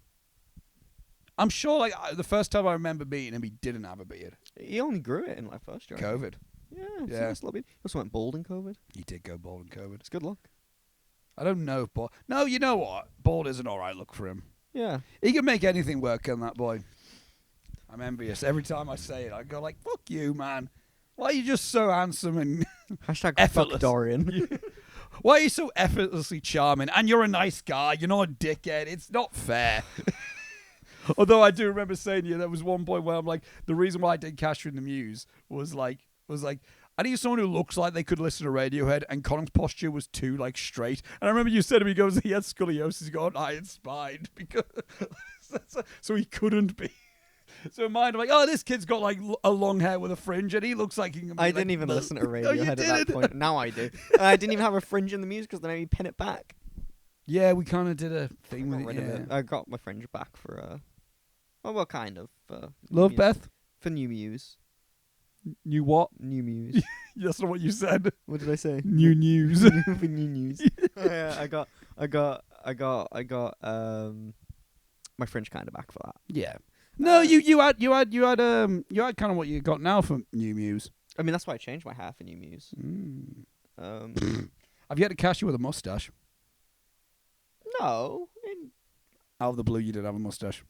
I'm sure, like the first time I remember meeting him, he didn't have a beard. He only grew it in like first year. COVID. Yeah, it's a nice little beard. He also went bald in COVID. He did go bald in COVID. It's good luck. I don't know, but no, you know what? Bald is an alright look for him. Yeah. He can make anything work on that boy. I'm envious. Every time I say it, I go like, fuck you, man. Why are you just so handsome and Hashtag effortless? fuck Dorian. Why are you so effortlessly charming? And you're a nice guy. You're not a dickhead. It's not fair. Although I do remember saying to you, there was one point where I'm like, the reason why I did Catcher in the Muse was like, I need someone who looks like they could listen to Radiohead, and Connor's posture was too like straight. And I remember you said to me, he goes, he had scoliosis, he got an iron spine because so he couldn't be. So in mind, I'm like, oh, this kid's got like a long hair with a fringe, and he looks like he can be. I didn't even listen to Radiohead at that point. Now I do. I didn't even have a fringe in the music because they made me pin it back. Yeah, we kind of did a thing with it. I got my fringe back for well, kind of. Love Muse. Beth For New Muse. New what? New Muse. That's not what you said. What did I say? New news. For New News. Yeah, I got my fringe kind of back for that. Yeah. No, you had kind of what you got now from New Muse. I mean, that's why I changed my hair for New Muse. Have you had to catch you with a mustache? No. Out of the blue, you did have a mustache.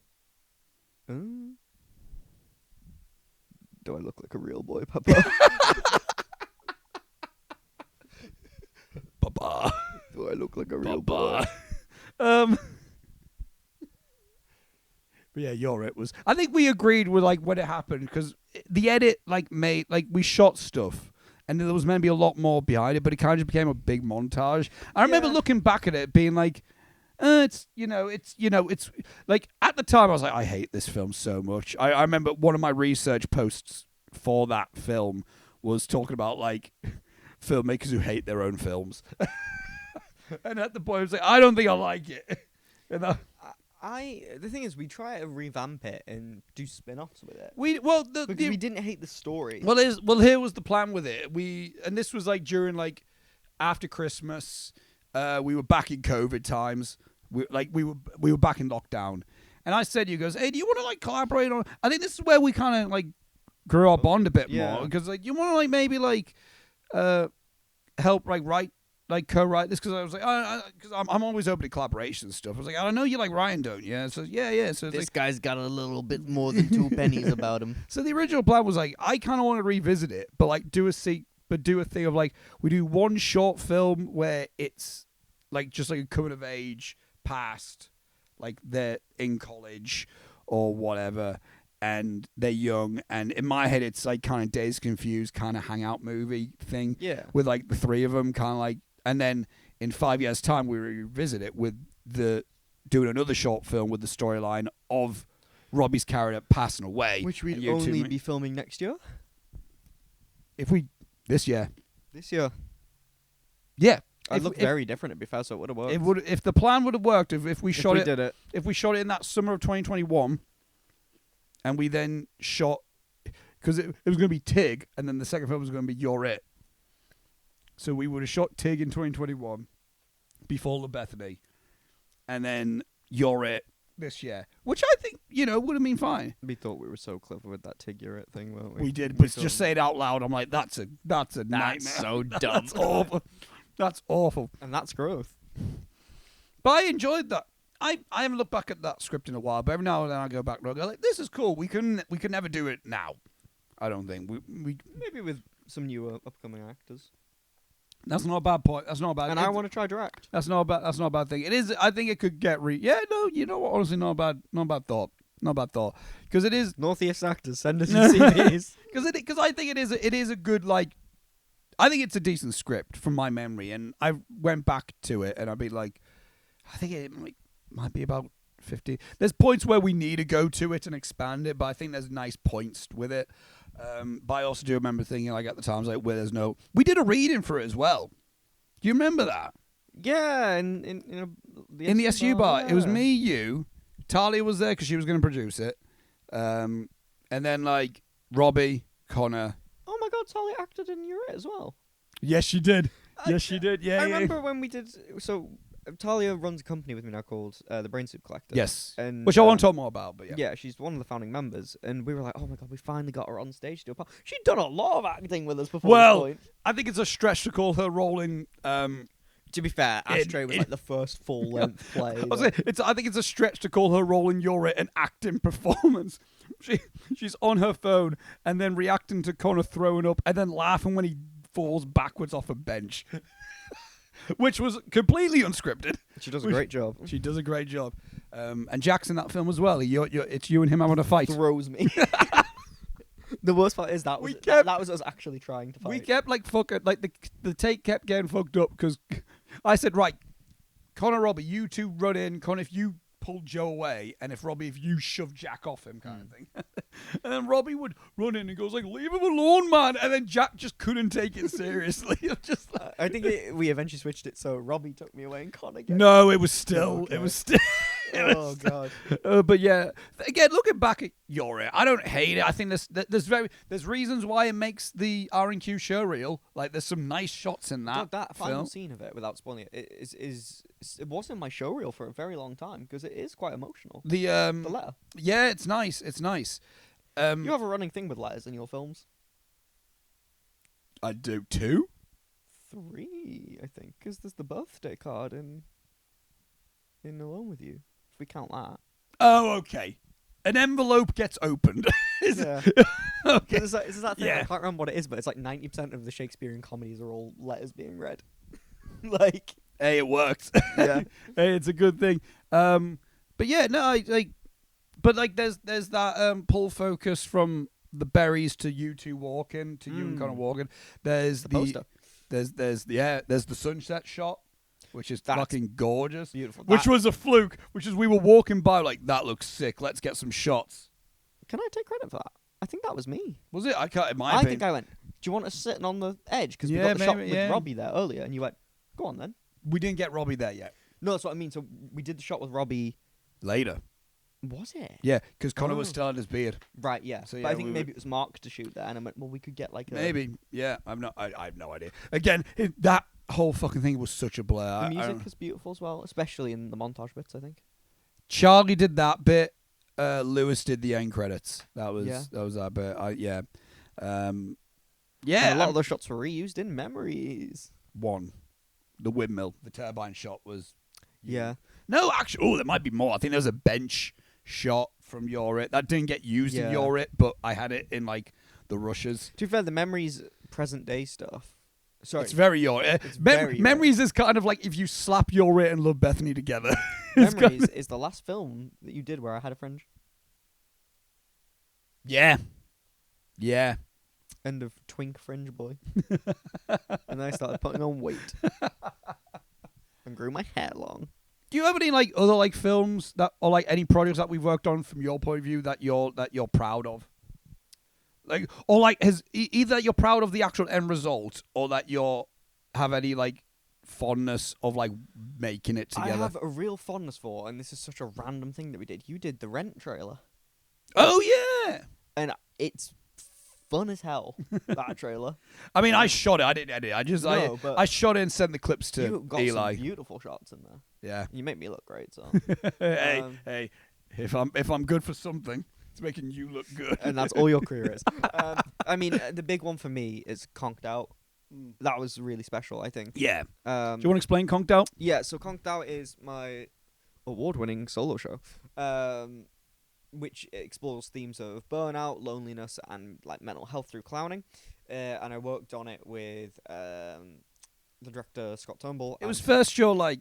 Do I look like a real boy, Papa? Papa. Do I look like a real boy? But yeah, it was. I think we agreed with like when it happened because the edit made we shot stuff and there was maybe a lot more behind it, but it kind of just became a big montage. I remember looking back at it, being like, it's like at the time I was like, I hate this film so much. I remember one of my research posts for that film was talking about like filmmakers who hate their own films, and at the point I was like, I don't think I like it. And the thing is, we try to revamp it and do spin-offs with it. We didn't hate the story. Well, here was the plan with it. And this was like during after Christmas. We were back in COVID times. We were back in lockdown, and I said, "You goes, hey, do you want to collaborate on?" I think this is where we kind of grew our bond a bit more because you want to maybe help write like co-write this? Because I was like, because I'm always open to collaboration and stuff. I was like, I know you like Ryan, don't you? So yeah. So This guy's got a little bit more than 2 pennies about him. So the original plan was like, I kind of want to revisit it, but like do a thing of like we do one short film where it's like just like a coming of age past, like they're in college or whatever, and they're young, and in my head it's like kind of Days Confused kind of hangout movie thing, with like the three of them kind of like, and then in 5 years time we revisit it with doing another short film with the storyline of Robbie's character passing away, which we'd only be filming next year. This year. Yeah. It looked very different, to be fair, so it would have worked. If the plan would have worked, if we shot it, if we shot it in that summer of 2021, and we then shot, because it was going to be Tig, and then the second film was going to be You're It. So we would have shot Tig in 2021, before the Bethany, and then You're It this year, which I think would have been fine. We thought we were so clever with that Tig You're It thing, weren't we? We did, but just say it out loud. I'm like, that's a nightmare. So dumb. That's awful. That's awful. And that's growth. But I enjoyed that. I haven't looked back at that script in a while, but every now and then I go back and I go like, this is cool. We can never do it now. I don't think we maybe with some newer upcoming actors. That's not a bad point. That's not a bad. And I want to try direct. That's not a bad thing. It is. I think it could get you know what? Honestly, not a bad thought. Because it is Northeast actors. Send us your CVs. Because I think it is a good like. I think it's a decent script from my memory, and I went back to it, and I'd be like, I think it might be about 50. There's points where we need to go to it and expand it, but I think there's nice points with it. But I also do remember thinking, like at the times, like where there's no. We did a reading for it as well. Do you remember that? Yeah, in the SU bar. Yeah. It was me, you, Talia was there because she was going to produce it, and then like Robbie, Connor. Oh my God, Talia acted in You're It as well. Yes, she did. Yes, she did. Yeah, I remember when we did. So Talia runs a company with me now called the Brain Soup Collective. Yes, and which I want to talk more about. But yeah, she's one of the founding members, and we were like, oh my God, we finally got her on stage to do a part. She'd done a lot of acting with us before. This point. I think it's a stretch to call her role in. To be fair, Ashtray was like the first full-length play. I think it's a stretch to call her role in You're It an acting performance. She's on her phone and then reacting to Connor throwing up and then laughing when he falls backwards off a bench, which was completely unscripted. She does a great job. She does a great job. And Jack's in that film as well. It's you and him having a fight. Throws me. The worst part is that was us actually trying to fight. We kept like fucking like the take kept getting fucked up because I said, right, Connor, Robbie, you two run in. Connor, if you pull Joe away, and if you shove Jack off him, kind of thing. And then Robbie would run in and goes like, leave him alone, man. And then Jack just couldn't take it seriously. Just like, I think we eventually switched it so Robbie took me away and Connor. No, it was still. Okay. It was still. Oh God! But yeah, again, looking back at You're It, I don't hate it. I think there's reasons why it makes the RNQ show reel. Like there's some nice shots in that. That film. final scene of it, without spoiling it, it wasn't my show reel for a very long time because it is quite emotional. The letter. Yeah, it's nice. It's nice. You have a running thing with letters in your films. I do 2, 3, I think, because there's the birthday card in Alone with You. If we count that. Oh, okay. An envelope gets opened. Yeah. Okay. Is that thing? Yeah. I can't remember what it is, but it's like 90% of the Shakespearean comedies are all letters being read. Like, hey, it works. Yeah. Hey, it's a good thing. But yeah, no, but there's that pull focus from the berries to you two walking, to you and Connor walking. There's the poster. There's the sunset shot, which is fucking gorgeous. Beautiful. Which was a fluke, which is we were walking by like, that looks sick, let's get some shots. Can I take credit for that? I think that was me. Was it? I think I went, do you want us sitting on the edge? Because we got the shot with Robbie there earlier, and you went, go on then. We didn't get Robbie there yet. No, that's what I mean. So we did the shot with Robbie. Later. Was it? Yeah, because Connor was still on his beard. Right, yeah. So, yeah, but I think maybe it was Mark to shoot there, and I went, well, we could get like a... Maybe, yeah. I have no idea. Again, that whole fucking thing was such a blur. The music is beautiful as well, especially in the montage bits, I think. Charlie did that bit. Lewis did the end credits. That was that bit. Yeah. And a lot of those shots were reused in Memories. 1. the windmill, the turbine shot was. Yeah. No, actually, there might be more. I think there was a bench shot from Your It that didn't get used in Your It, but I had it in like the rushes. To be fair, the memories present day stuff. Sorry, It's very Your It. It's very Memories is kind of like if you slap Your It and Love Bethany together. Memories is the last film that you did where I had a fringe. Yeah. Yeah. End of twink fringe boy. And then I started putting on weight and grew my hair long. Do you have any like other like films that or like any projects that we've worked on from your point of view that you're proud of? Like or like either you're proud of the actual end result or that you're have any like fondness of like making it together. I have a real fondness for, and this is such a random thing that we did. You did the Rent trailer. Oh yeah. And it's fun as hell, that trailer. I mean, I shot it. I didn't edit it. I shot it and sent the clips to you got Eli. some beautiful shots in there. Yeah. You make me look great, so. Hey, if I'm good for something, it's making you look good. And that's all your career is. I mean, the big one for me is Conked Out. That was really special, I think. Yeah. Do you Um, want to explain Conked Out? yeah, so Conked Out is my award-winning solo show, which explores themes of burnout, loneliness, and like mental health through clowning. And I worked on it with the director Scott Turnbull. It was first your like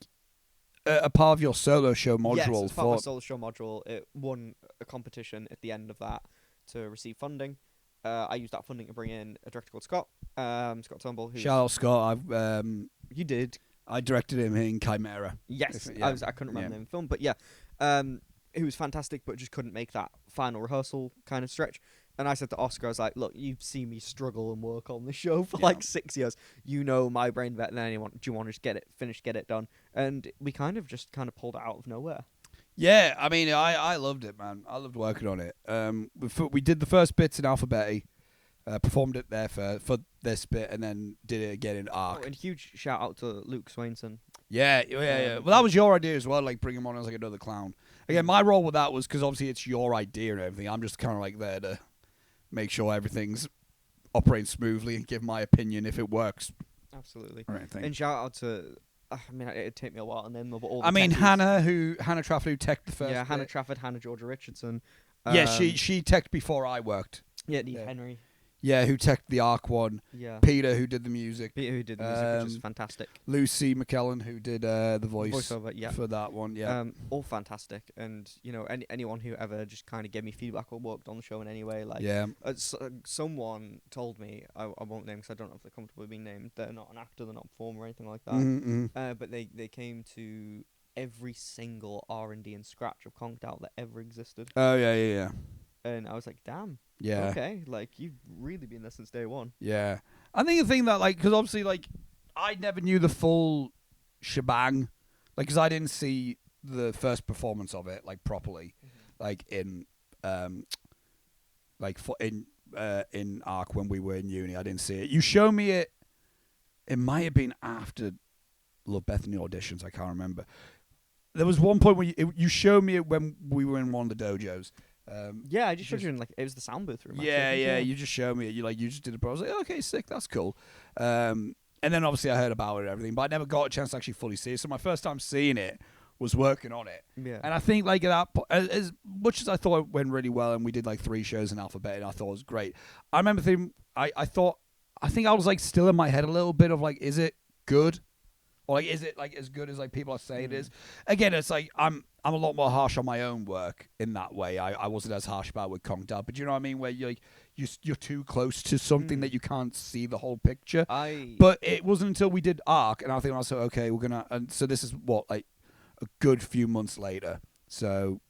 a part of your solo show module. Yes, it was part of my solo show module. It won a competition at the end of that to receive funding. I used that funding to bring in a director called Scott Turnbull. Shout out Scott. You did. I directed him in Chimera. Yes, Yeah. I couldn't remember the name of the film, but yeah, he was fantastic, but just couldn't make that final rehearsal kind of stretch. And I said to Oscar, I was like, look, you've seen me struggle and work on the show for like 6 years. You know my brain better than anyone. Do you want to just get it done? And we kind of pulled it out of nowhere. Yeah, I mean, I loved it, man. I loved working on it. We did the first bits in Alphabeti, performed it there for this bit, and then did it again in Arc. Oh, and huge shout out to Luke Swainson. Yeah. Well, that was your idea as well, like bring him on as like another clown. Again, my role with that was because obviously it's your idea and everything. I'm just kind of like there to make sure everything's operating smoothly and give my opinion if it works. Absolutely. Or anything. And shout out to, I mean, it'd take me a while to name them, but all the I mean, techies. Hannah Trafford, who teched the first. Yeah, Hannah bit. Trafford, Hannah Georgia Richardson. Yeah, she teched before I worked. Yeah, Henry. Yeah, who teched the Arc one. Yeah. Peter, who did the music. Peter, who did the music, which is fantastic. Lucy McKellen, who did the Voiceover, yeah. for that one. Yeah. All fantastic. And, you know, anyone who ever just kind of gave me feedback or worked on the show in any way, like, yeah. Someone told me, I won't name because I don't know if they're comfortable being named, they're not an actor, they're not a performer or anything like that, but they came to every single R&D and scratch of Conked Out that ever existed. Oh, yeah. And I was like, damn. Yeah. Okay, like, you've really been there since day one. Yeah. I think the thing that, like, because obviously, like, I never knew the full shebang, like, because I didn't see the first performance of it, like, properly, like, in Arc when we were in uni. I didn't see it. You showed me it. It might have been after Love Bethany auditions. I can't remember. There was one point where you showed me it when we were in one of the dojos. Yeah, I just showed you in, like, it was the sound booth room. Yeah. You just showed me it. You just did it. I was like, okay, sick. That's cool. And then obviously I heard about it and everything, but I never got a chance to actually fully see it. So my first time seeing it was working on it. Yeah. And I think like at that point, as much as I thought it went really well, and we did like 3 shows in Alphabet, and I thought it was great. I remember thinking, I think I was like still in my head a little bit of like, is it good? Or like, is it like as good as like people are saying it is? Again, it's like I'm a lot more harsh on my own work in that way. I wasn't as harsh about it with Conked Out, but you know what I mean? Where you're like you're too close to something that you can't see the whole picture. But it wasn't until we did Arc, and I think I was like, okay, we're gonna. And so this is what like a good few months later. So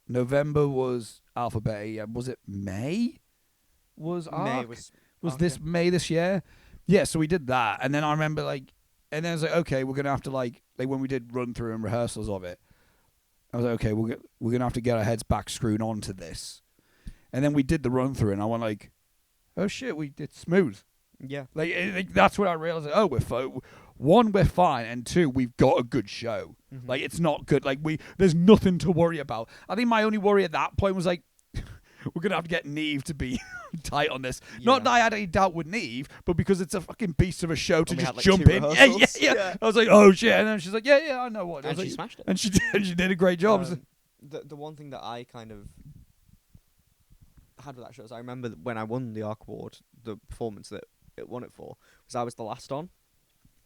November was Alphabet. Was it May? Was Arc? May was this May this year? Yeah. So we did that, and then I remember like. And then I was like, okay, we're gonna have to like when we did run through and rehearsals of it, I was like, okay, we're gonna have to get our heads back screwed onto this. And then we did the run through, and I went like, oh shit, we did smooth. Yeah, like that's what I realized. Like, oh, we're fine, and 2, we've got a good show. Like it's not good. Like there's nothing to worry about. I think my only worry at that point was like, we're gonna have to get Neve to be tight on this. Yeah. Not that I had any doubt with Neve, but because it's a fucking beast of a show to And we just had, like, jump 2 in. rehearsals. Yeah. Yeah. I was like, oh shit, and then she's like, yeah, I know what. I And was she like, smashed it. and she did. And she did a great job. The one thing that I kind of had with that show is I remember when I won the ARC Award, the performance that it won it for was I was the last on,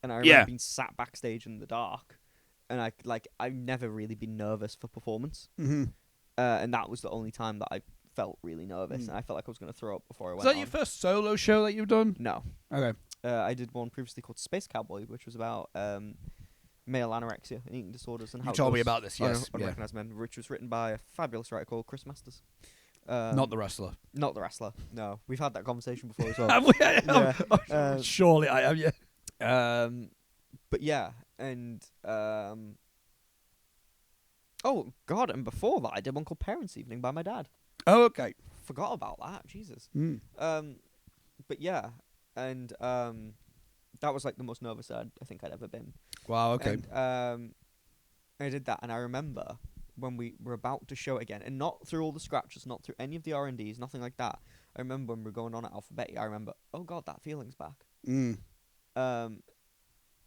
and I remember being sat backstage in the dark, and I've never really been nervous for performance, Mm-hmm. And that was the only time that I felt really nervous, and I felt like I was going to throw up before I went. Was that your first solo show that you've done? No. Okay. I did one previously called Space Cowboy, which was about male anorexia and eating disorders and how You it told me goes about this, yes. unrecognized men, which was written by a fabulous writer called Chris Masters. Not the wrestler. Not the wrestler. No, we've had that conversation before as well. Have we? Yeah. Surely I have, yeah. But yeah, and oh god, and before that, I did one called Parents' Evening by my dad. Oh, okay. Forgot about that. Jesus. Mm. But yeah, and that was like the most nervous I think I'd ever been. Wow, okay. And, I did that, and I remember when we were about to show it again, and not through all the scratches, not through any of the R&Ds, nothing like that. I remember when we were going on at Alphabet, I remember, oh god, that feeling's back. Mm.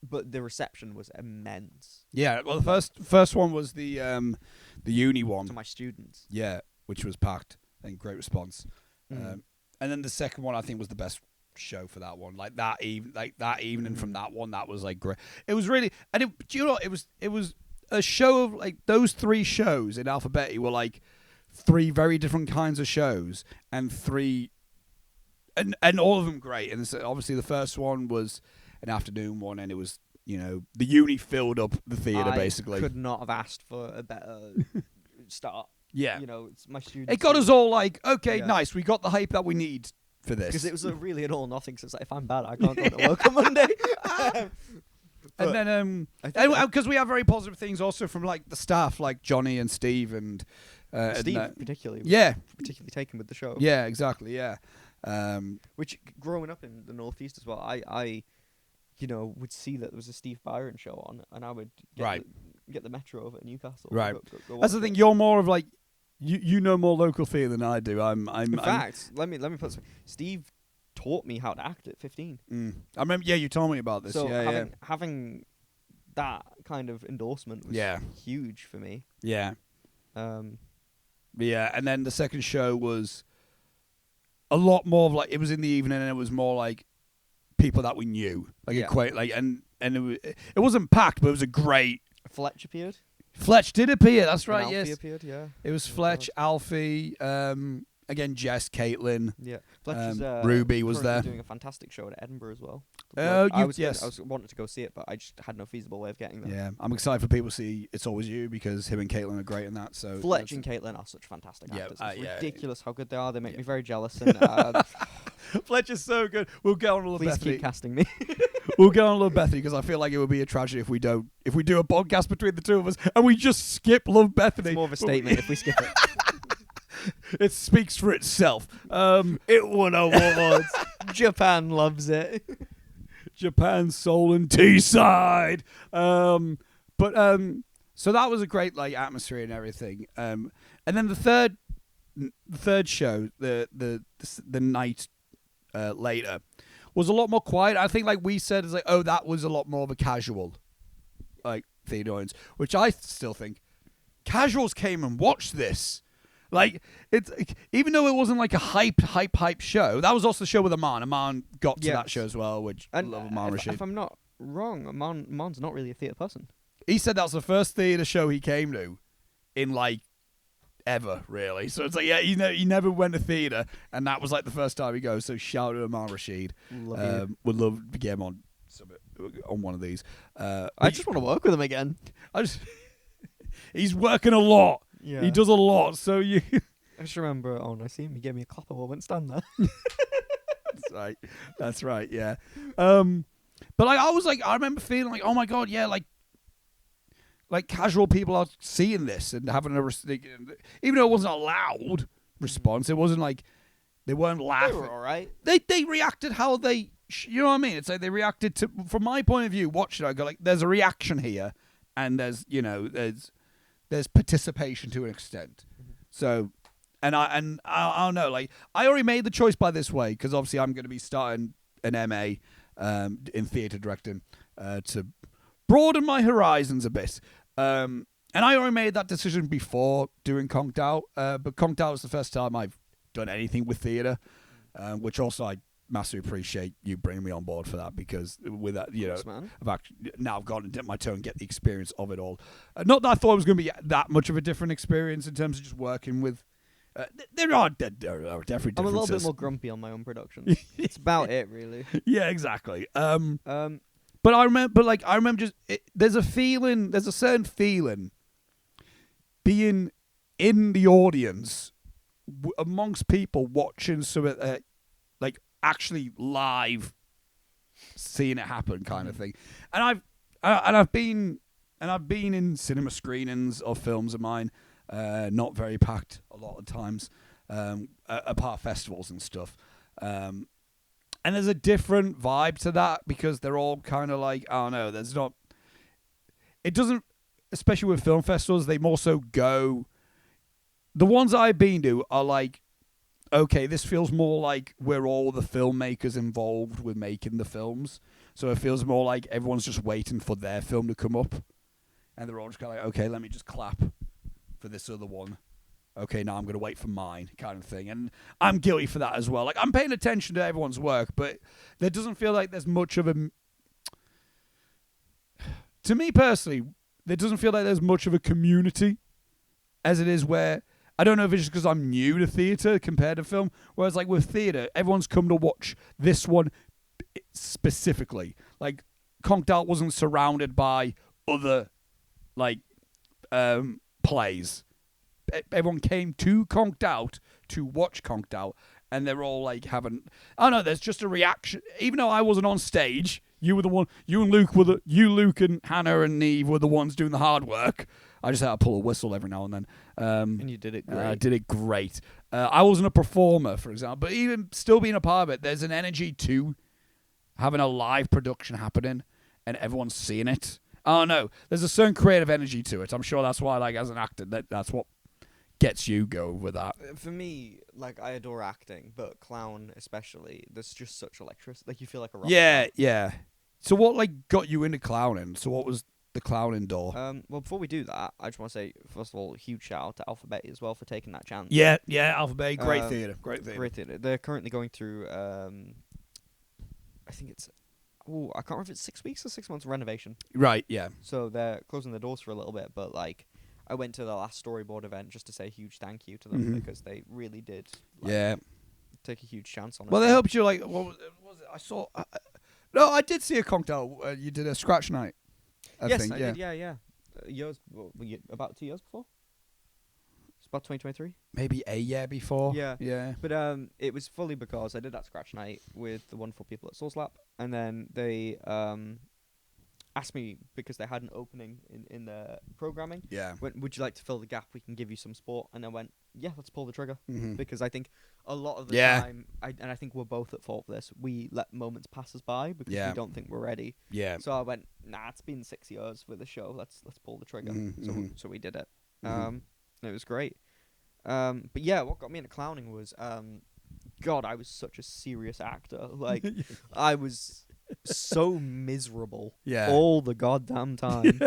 But the reception was immense. Yeah, well, the first one was the uni one. To my students. Yeah, which was packed and great response. Mm. And then the second one, I think, was the best show for that one. Like that evening from that one, that was like great. It was really, and do you know what? It was a show of like those 3 shows in Alphabeti were like 3 very different kinds of shows and all of them great. And so obviously the first one was an afternoon one, and it was, you know, the uni filled up the theater basically. I could not have asked for a better start. Yeah, you know, it's my students. It got us all like, okay, nice. We got the hype that we need for this. Because it was really an all nothing. So it's like, if I'm bad, I can't go to work on Monday. And then, because we have very positive things also from like the staff, like Johnny and Steve and Steve particularly. Particularly taken with the show. Yeah, exactly. Yeah. Which growing up in the Northeast as well, I you know, would see that there was a Steve Byron show on, and I would get the metro over at Newcastle. Right. Go That's the thing. You're more of like you know more local theatre than I do. In fact, let me put this. Steve taught me how to act at 15. I remember. Yeah, you told me about this. So having that kind of endorsement was huge for me. Yeah. Yeah, and then the second show was a lot more of like, it was in the evening, and it was more like people that we knew, like and it wasn't packed, but it was a great. Fletch appeared. Fletch did appear. That's right. Alfie yes, appeared. Yeah, it was Fletch, Alfie, again Jess, Caitlin. Yeah, Fletch Ruby was there doing a fantastic show at Edinburgh as well. I was wanting to go see it, but I just had no feasible way of getting there. Yeah, I'm excited for people to see It's Always You, because him and Caitlin are great in that. So Fletch and Caitlin are such fantastic actors. It's ridiculous how good they are. They make me very jealous. And Fletch is so good. We'll get on a little please Bethany. keep casting me. We'll get on a little Bethany, because I feel like it would be a tragedy if we do a podcast between the two of us and we just skip Love Bethany. It's more of a statement if we skip it. It speaks for itself. It won awards. Japan loves it. Japan, Seoul, and Teesside. So that was a great like atmosphere and everything. And then the third show, the night later, was a lot more quiet. I think, like we said, it's like, oh, that was a lot more of a casual like theatre audience, which I still think casuals came and watched this. Like, it's even though it wasn't like a hype show, that was also the show with Aman. Aman got to that show as well, which I love Aman Rashid. If I'm not wrong, Aman's not really a theatre person. He said that's the first theatre show he came to in like ever, really. So it's like, yeah, he never went to theatre, and that was like the first time he goes. So shout out to Aman Rashid. Would love to get him on one of these. I just want to work with him again. He's working a lot. Yeah. He does a lot, so you... I just remember, I see him, he gave me a clap, I won't stand there. That's right, yeah. But like, I remember feeling like, oh my God, yeah, like casual people are seeing this and having even though it wasn't a loud response, it wasn't like, they weren't laughing. They were alright. They reacted how they, you know what I mean? It's like they reacted to, from my point of view, watching it, I go like, there's a reaction here, and there's participation to an extent. Mm-hmm. So, I don't know, like I already made the choice by this way because obviously I'm going to be starting an MA in theatre directing to broaden my horizons a bit. And I already made that decision before doing Conked Out, but Conked Out was the first time I've done anything with theatre, which also I massively appreciate you bringing me on board for that, because with that, you know, man. I've gone and dipped my toe and get the experience of it all. Not that I thought it was going to be that much of a different experience in terms of just working with. There are definitely differences. I'm a little bit more grumpy on my own productions. It's about it, really. Yeah, exactly. But I remember just there's a certain feeling being in the audience amongst people watching some like actually live, seeing it happen, kind of thing. And I've been in cinema screenings of films of mine, not very packed a lot of times, apart festivals and stuff. And there's a different vibe to that because they're all kind of like, I don't know, it doesn't, especially with film festivals, they more so go, the ones I've been to are like, okay, this feels more like we're all the filmmakers involved with making the films. So it feels more like everyone's just waiting for their film to come up. And they're all just kind of like, okay, let me just clap for this other one. Okay, now I'm going to wait for mine, kind of thing. And I'm guilty for that as well. Like, I'm paying attention to everyone's work, but there doesn't feel like there's much of a... To me, personally, there doesn't feel like there's much of a community as it is where... I don't know if it's just because I'm new to theatre compared to film, whereas, like, with theatre, everyone's come to watch this one specifically. Like, Conked Out wasn't surrounded by other, like, plays. Everyone came to Conked Out to watch Conked Out, and they're all like having, I don't know, there's just a reaction. Even though I wasn't on stage, you and Luke Luke and Hannah and Neve were the ones doing the hard work. I just had to pull a whistle every now and then. And you did it great. I did it great. I wasn't a performer, for example, but even still being a part of it, there's an energy to having a live production happening and everyone's seeing it. I don't know. There's a certain creative energy to it. I'm sure that's why, like, as an actor, that's what gets you go with that. For me, like, I adore acting, but clown especially, there's just such electricity. Like, you feel like a rock star. Yeah. So what, like, got you into clowning? So what was the clowning door? Well, before we do that, I just want to say, first of all, a huge shout out to Alpha Betty as well for taking that chance. Yeah, Alpha Betty, great theatre. They're currently going through, I think it's, I can't remember if it's 6 weeks or 6 months renovation. Right, yeah. So they're closing the doors for a little bit, but, like, I went to the last storyboard event just to say a huge thank you to them because they really did, like, take a huge chance on it. Well, they helped you, like, what was it? I saw, no, I did see a Conked Out. You did a scratch night. I did, yeah. About 2 years before? It's about 2023. Maybe a year before. Yeah. But it was fully because I did that scratch night with the wonderful people at Source Lab, and then they asked me, because they had an opening in the programming. Yeah. Would you like to fill the gap? We can give you some support. And I went, yeah, let's pull the trigger. Mm-hmm. Because I think a lot of the time, and I think we're both at fault for this, we let moments pass us by because we don't think we're ready. Yeah. So I went, nah, it's been 6 years for the show. Let's pull the trigger. So we did it. And it was great. But yeah, what got me into clowning was, God, I was such a serious actor. Like, I was so miserable all the goddamn time.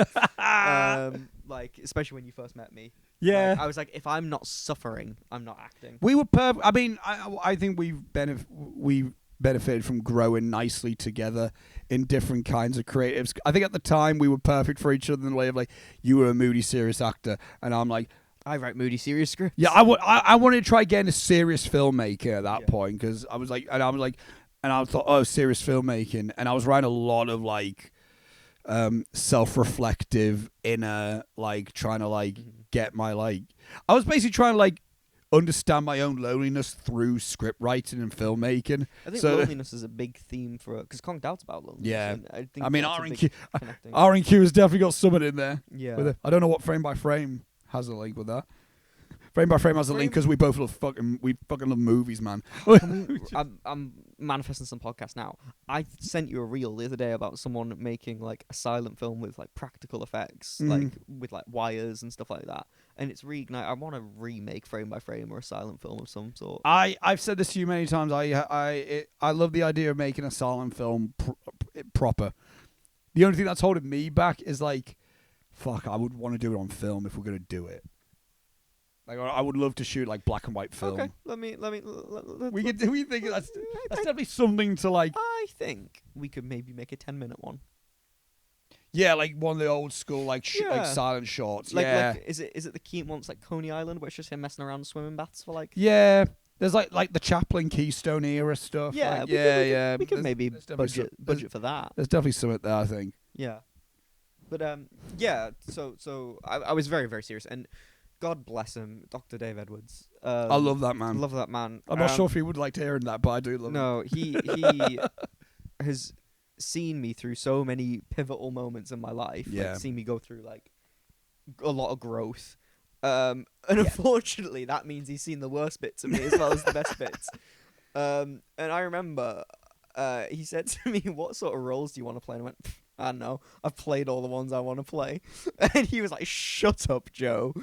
Like, especially when you first met me. Yeah. Like, I was like, if I'm not suffering, I'm not acting. We were perfect. I mean, I think we've benefited from growing nicely together in different kinds of creatives. I think at the time we were perfect for each other in the way of, like, you were a moody, serious actor, and I'm like, I write moody, serious scripts. Yeah, I wanted to try getting a serious filmmaker at that point, because I thought, oh, serious filmmaking, and I was writing a lot of, like, self-reflective inner, like, trying to, like, get my, like, I was basically trying to, like, understand my own loneliness through script writing and filmmaking. I think loneliness is a big theme for it, because Conked Out's about loneliness. Yeah. I mean, RNQ has definitely got something in there. Yeah. With it. I don't know what frame by frame has a link with that. Frame by Frame has a link because we fucking love movies, man. I'm manifesting some podcast now. I sent you a reel the other day about someone making like a silent film with like practical effects, like with like wires and stuff like that. And it's reignite. I want to remake Frame by Frame or a silent film of some sort. I've said this to you many times. I love the idea of making a silent film proper. The only thing that's holding me back is like, fuck, I would want to do it on film if we're gonna do it. Like, I would love to shoot like black and white film. Okay, let me. We think that's definitely something to like. I think we could maybe make a 10-minute one. Yeah, like one of the old school like silent shorts. Like is it the Keen ones like Coney Island where it's just him messing around in swimming baths for like. Yeah, there's like the Chaplin Keystone era stuff. Yeah, like, we could maybe budget for that. There's definitely something there, I think. Yeah, but yeah. So I was very, very serious, and God bless him, Dr. Dave Edwards. I love that man. Love that man. I'm not sure if he would like to hear that, but I do love him. No, he has seen me through so many pivotal moments in my life. Yeah. Like, seen me go through like a lot of growth. And unfortunately, that means he's seen the worst bits of me as well as the best bits. And I remember he said to me, "What sort of roles do you want to play?" And I went, "I don't know. I've played all the ones I want to play." And he was like, "Shut up, Joe."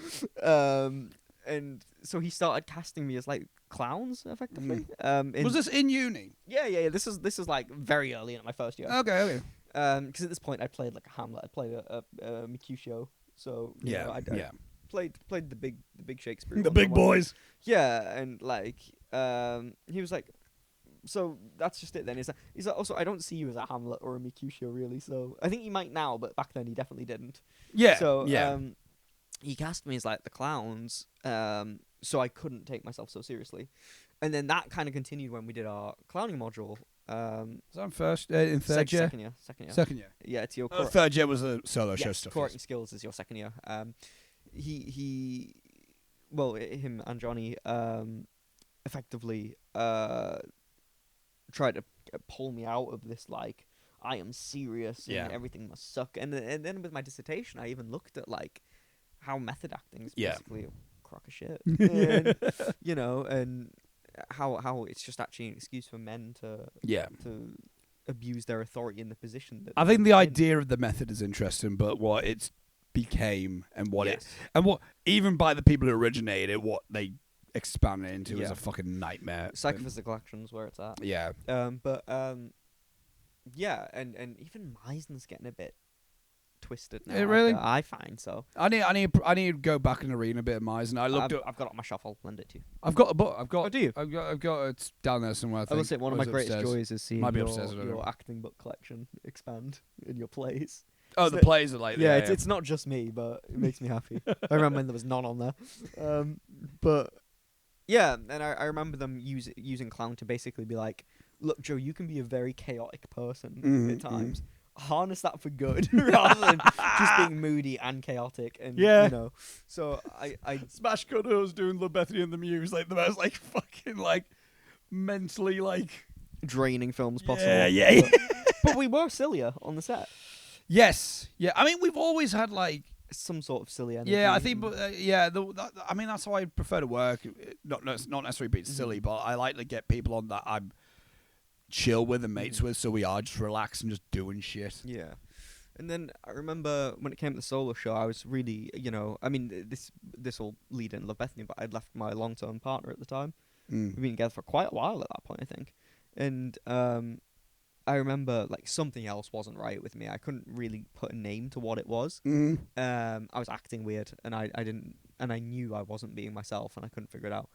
And so he started casting me as like clowns, effectively. Was this in uni? Yeah. This is like very early in my first year. Okay. Because at this point I played like a Hamlet. I played a Mercutio. So you know, I played the big Shakespeare. The big boys. Yeah, and like he was like, so that's just it then. He's like, also, I don't see you as a Hamlet or a Mercutio really. So I think he might now, but back then he definitely didn't. Yeah. So he cast me as like the clowns. So I couldn't take myself so seriously, and then that kind of continued when we did our clowning module. Was that first in third year? Second year. Yeah, it's your third year was a solo show stuff. Correcting skills is your second year. Him and Johnny effectively tried to pull me out of this like I am serious and everything must suck. And then with my dissertation, I even looked at like how method acting is basically a crock of shit. And, you know, and how it's just actually an excuse for men to abuse their authority in the position that I think the idea of the method is interesting, but what it's became and what what even by the people who originated it, what they expanded into is a fucking nightmare. Psychophysical actions where it's at. Yeah. And even Meisner's getting a bit twisted now. Really? I find so. I need to go back and read a bit of Meisner. I've got it on my shelf. I'll lend it to you. I've got a book. Oh, do you? I've got it's down there somewhere. I will say one of my greatest joys is seeing upstairs, your acting book collection expand in your plays. Oh, the plays are like it's not just me, but it makes me happy. I remember when there was none on there, but yeah, and I remember them using clown to basically be like, look, Joe, you can be a very chaotic person at times. Harness that for good rather than just being moody and chaotic and you know. So I Smash Cut was doing the Bethany and the Muse, like the most like fucking like mentally like draining films possible. Yeah. But we were sillier on the set. Yes. Yeah. I mean, we've always had like some sort of silly energy. Yeah, I think, but I mean, that's how I prefer to work. Not necessarily being silly, but I like to get people on that I'm chill with and mates with, so we are just relaxed and just doing shit. Yeah. And then I remember when it came to the solo show, I was really, you know, I mean, this will lead in Love Bethany, but I'd left my long-term partner at the time. We've been together for quite a while at that point, I think. And I remember like something else wasn't right with me. I couldn't really put a name to what it was. I was acting weird, and I didn't, and I knew I wasn't being myself, and I couldn't figure it out.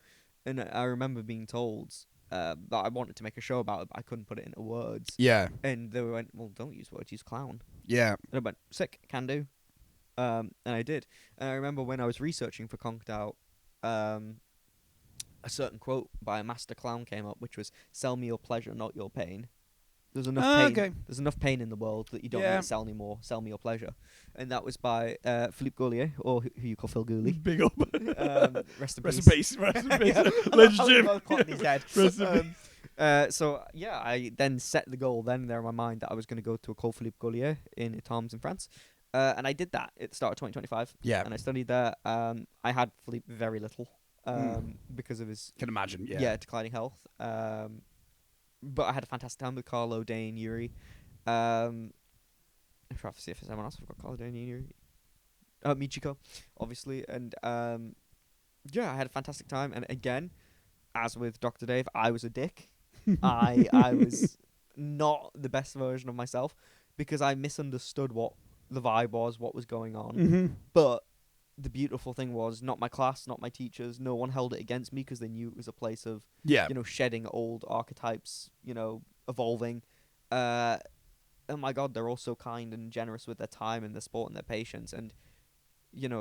And I remember being told that I wanted to make a show about it, but I couldn't put it into words. Yeah. And they went, well, don't use words, use clown. Yeah. And I went, sick, can do. And I did. And I remember when I was researching for Conked Out, a certain quote by a master clown came up, which was, sell me your pleasure, not your pain. There's enough pain. Okay. There's enough pain in the world that you don't need to sell anymore. Sell me your pleasure, and that was by Philippe Gaulier, or who you call Phil Gooley. Big up. Rest in peace. Rest in peace. Legend. He's dead. So yeah, I then set the goal then there in my mind that I was going to go to École Philippe Gaulier in Étampes in France, and I did that at the start of 2025. Yeah. And I studied there. I had Philippe very little. because of his Can imagine. Yeah. declining health. But I had a fantastic time with Carlo, Dane, Yuri. I'm trying to see if there's anyone else. I've got Carlo, Dane, Yuri. Michiko, obviously, and I had a fantastic time. And again, as with Dr. Dave, I was a dick. I was not the best version of myself because I misunderstood what the vibe was, what was going on. Mm-hmm. But the beautiful thing was not my class, not my teachers. No one held it against me because they knew it was a place of, shedding old archetypes, evolving. Oh my God, they're all so kind and generous with their time and their sport and their patience. And,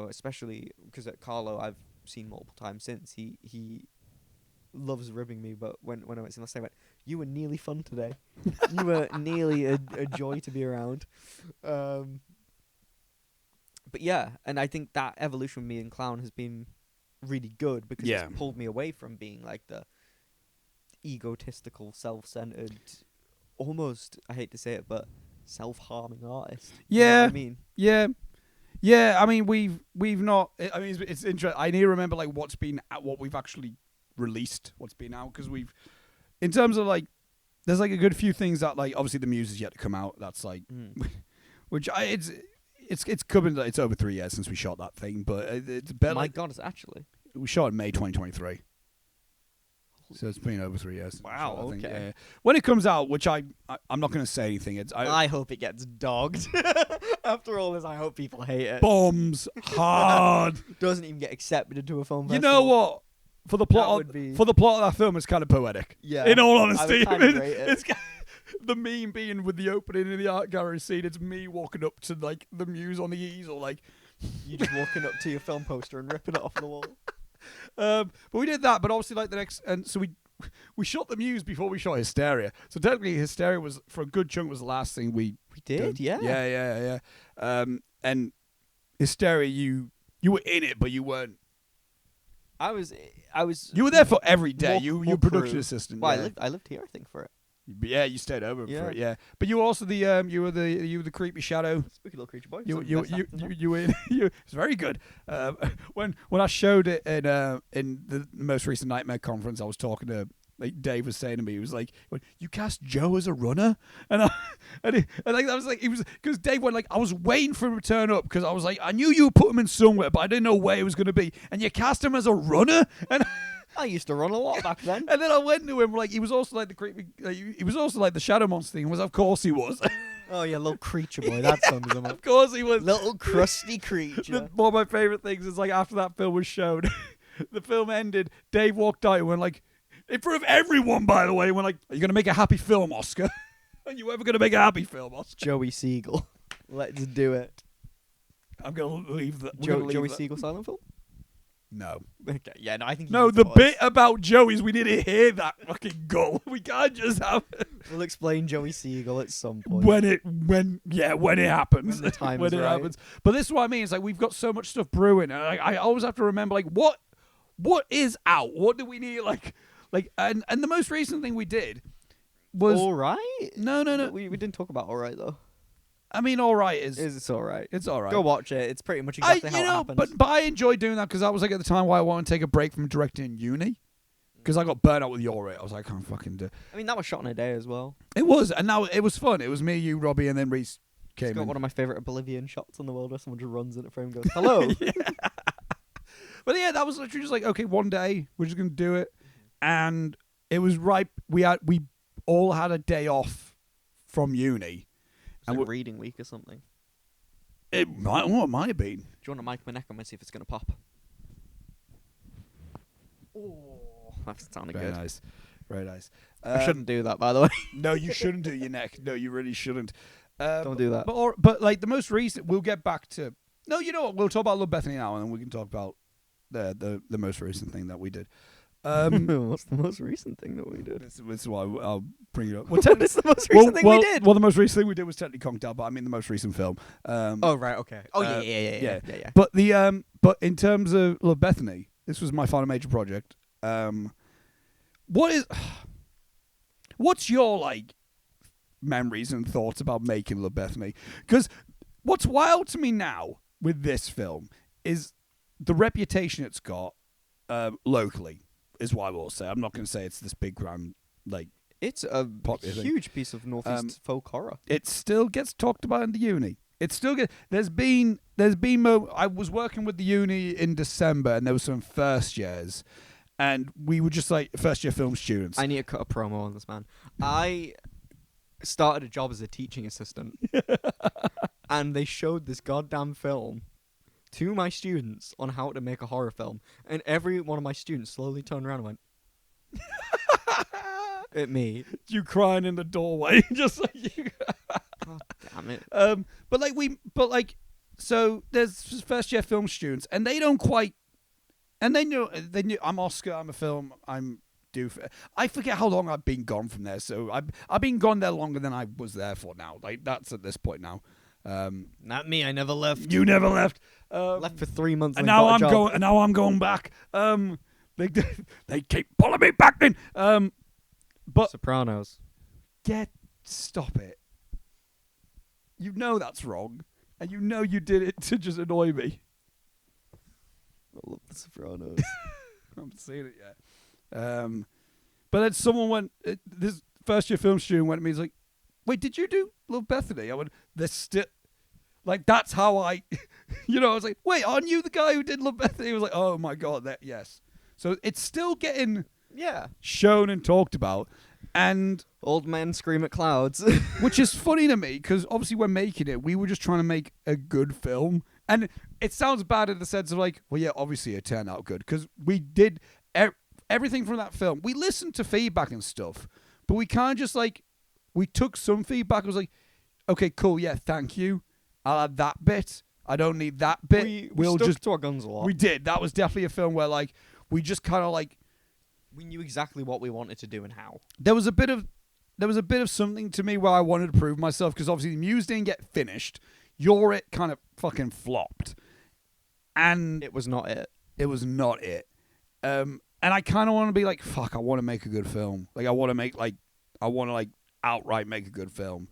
especially because at Carlo, I've seen multiple times since, he loves ribbing me. But when I went to last, I went, "You were nearly fun today. You were nearly a joy to be around." But yeah, and I think that evolution with me and Clown has been really good because it's pulled me away from being like the egotistical, self-centered, almost, I hate to say it, but self-harming artist. Yeah. You know what I mean? Yeah. Yeah, I mean, we've not... I mean, it's interesting. I need to remember, like, what we've actually released, what's been out, because we've... In terms of, like... There's, like, a good few things that, like, obviously the Muse is yet to come out. That's, like... Which, it's coming... It's over 3 years since we shot that thing, but it's better... My God, it's actually... We shot in May 2023. So it's been over 3 years. Wow, I think. okay. Yeah. When it comes out, which I'm not going to say anything. I hope it gets dogged. After all this, I hope people hate it. Bombs hard. Doesn't even get accepted into a film festival. You know what? For the plot of that film, it's kind of poetic. Yeah. In all honesty, I would kind of rate it. It's the meme being with the opening in the art gallery scene. It's me walking up to like the Muse on the easel, like you just walking up to your film poster and ripping it off the wall. But we did that, but obviously like the next, and so we shot the Muse before we shot Hysteria. So technically Hysteria was, for a good chunk, was the last thing we did. Yeah. Yeah. And Hysteria, you were in it, but you weren't. I was. You were there for every day. You were production crew. assistant. Well, yeah. I lived here, I think, for it. But yeah, you stayed over for it. Yeah, but you were also the you were the creepy shadow. Spooky little creature boy. You were. It's very good. When I showed it in the most recent Nightmare conference, I was talking to. Like Dave was saying to me, he was like, "You cast Joe as a runner," and I was like, he was, because Dave went like, I was waiting for him to turn up because I was like, I knew you would put him in somewhere, but I didn't know where he was going to be, and you cast him as a runner, and I used to run a lot back then. And then I went to him like he was also like the creepy, he was also like the shadow monster thing. Was of course he was. Oh yeah, little creature boy. That sums him up. Of course he was. Little crusty creature. One of my favorite things is like after that film was shown, the film ended. Dave walked out and went like. In front of everyone, by the way, when like, are you going to make a happy film, Oscar? Are you ever going to make a happy film, Oscar? Joey Siegel. Let's do it. I'm going to leave that. Joey Siegel silent film? No. Okay, yeah, no, I think... No, the bit about Joey's, we need to hear that fucking goal. We can't just have... We'll explain Joey Siegel at some point. When it happens. When the time when is it right. happens. But this is what I mean. It's like, we've got so much stuff brewing. And I always have to remember, like, what is out? What do we need, like... Like and the most recent thing we did was All Right. No. We didn't talk about All Right though. I mean, All Right is it's All Right. It's all right. Go watch it. It's pretty much exactly how it happens. But I enjoyed doing that because that was like at the time why I wanted to take a break from directing in uni because I got burnt out with Your It. I was like, I can't fucking do. I mean, that was shot in a day as well. It was, and now it was fun. It was me, you, Robbie, and then Reese came. It's got in. one of my favorite Bolivian shots in the world where someone just runs in a frame and goes, "Hello." Yeah. But yeah, that was literally just like, okay, one day we're just gonna do it, and. It was right. We all had a day off from uni, and like reading week or something. It might have been. Do you want to mic my neck? I'm gonna see if it's gonna pop. Oh, that sounded good. Nice, very nice. I shouldn't do that, by the way. No, you shouldn't do your neck. No, you really shouldn't. Don't do that. But like the most recent, we'll get back to. No, you know what? We'll talk about Love Bethany now, and then we can talk about the most recent thing that we did. What's the most recent thing that we did? This is why I'll bring it up. What's the most recent thing we did? Well, the most recent thing we did was technically Conked Out, but I mean the most recent film. Oh right, okay. Oh yeah. But but in terms of Love Bethany, this was my final major project. What's your like memories and thoughts about making Love Bethany? Because what's wild to me now with this film is the reputation it's got. locally, is what I will say. I'm not going to say it's this big grand, like, It's a popular thing. huge piece of Northeast folk horror. It still gets talked about in the uni. It still gets. There's been. I was working with the uni in December, and there were some first years, and we were just like first year film students. I need to cut a promo on this, man. I started a job as a teaching assistant, and they showed this goddamn film to my students on how to make a horror film, and every one of my students slowly turned around and went at me. You crying in the doorway, just like you. God damn it. So there's first year film students, and they don't quite, and they knew I'm Oscar, I'm a film, I'm due for. I forget how long I've been gone from there, so I've been gone there longer than I was there for now. Like that's at this point now. Not me. I never left. You never left. Left for 3 months, and then now got a I'm job. going. And now I'm going back. They keep pulling me back in. But Sopranos. Stop it. You know that's wrong, and you know you did it to just annoy me. I love The Sopranos. I haven't seen it yet. But then someone went. This first year film student went to me. He's like, "Wait, did you do Love Bethany?" I went, "There's still." Like that's how I, I was like, "Wait, aren't you the guy who did Love Bethany?" He was like, "Oh my god, that yes." So it's still getting shown and talked about, and Old men scream at clouds. which is funny to me because obviously we're making it. We were just trying to make a good film, and it sounds bad in the sense of like, well, yeah, obviously it turned out good because we did everything from that film. We listened to feedback and stuff, but we can't just like we took some feedback. It was like, okay, cool, yeah, thank you. I'll add that bit. I don't need that bit. We'll stuck just to our guns a lot. We did. That was definitely a film where like we just kind of like we knew exactly what we wanted to do and how. There was a bit of something to me where I wanted to prove myself because obviously the Muse didn't get finished. You're It kind of fucking flopped, and It was not it. it was not it. And I kind of want to be like, fuck, I want to make a good film. Like I want to outright make a good film.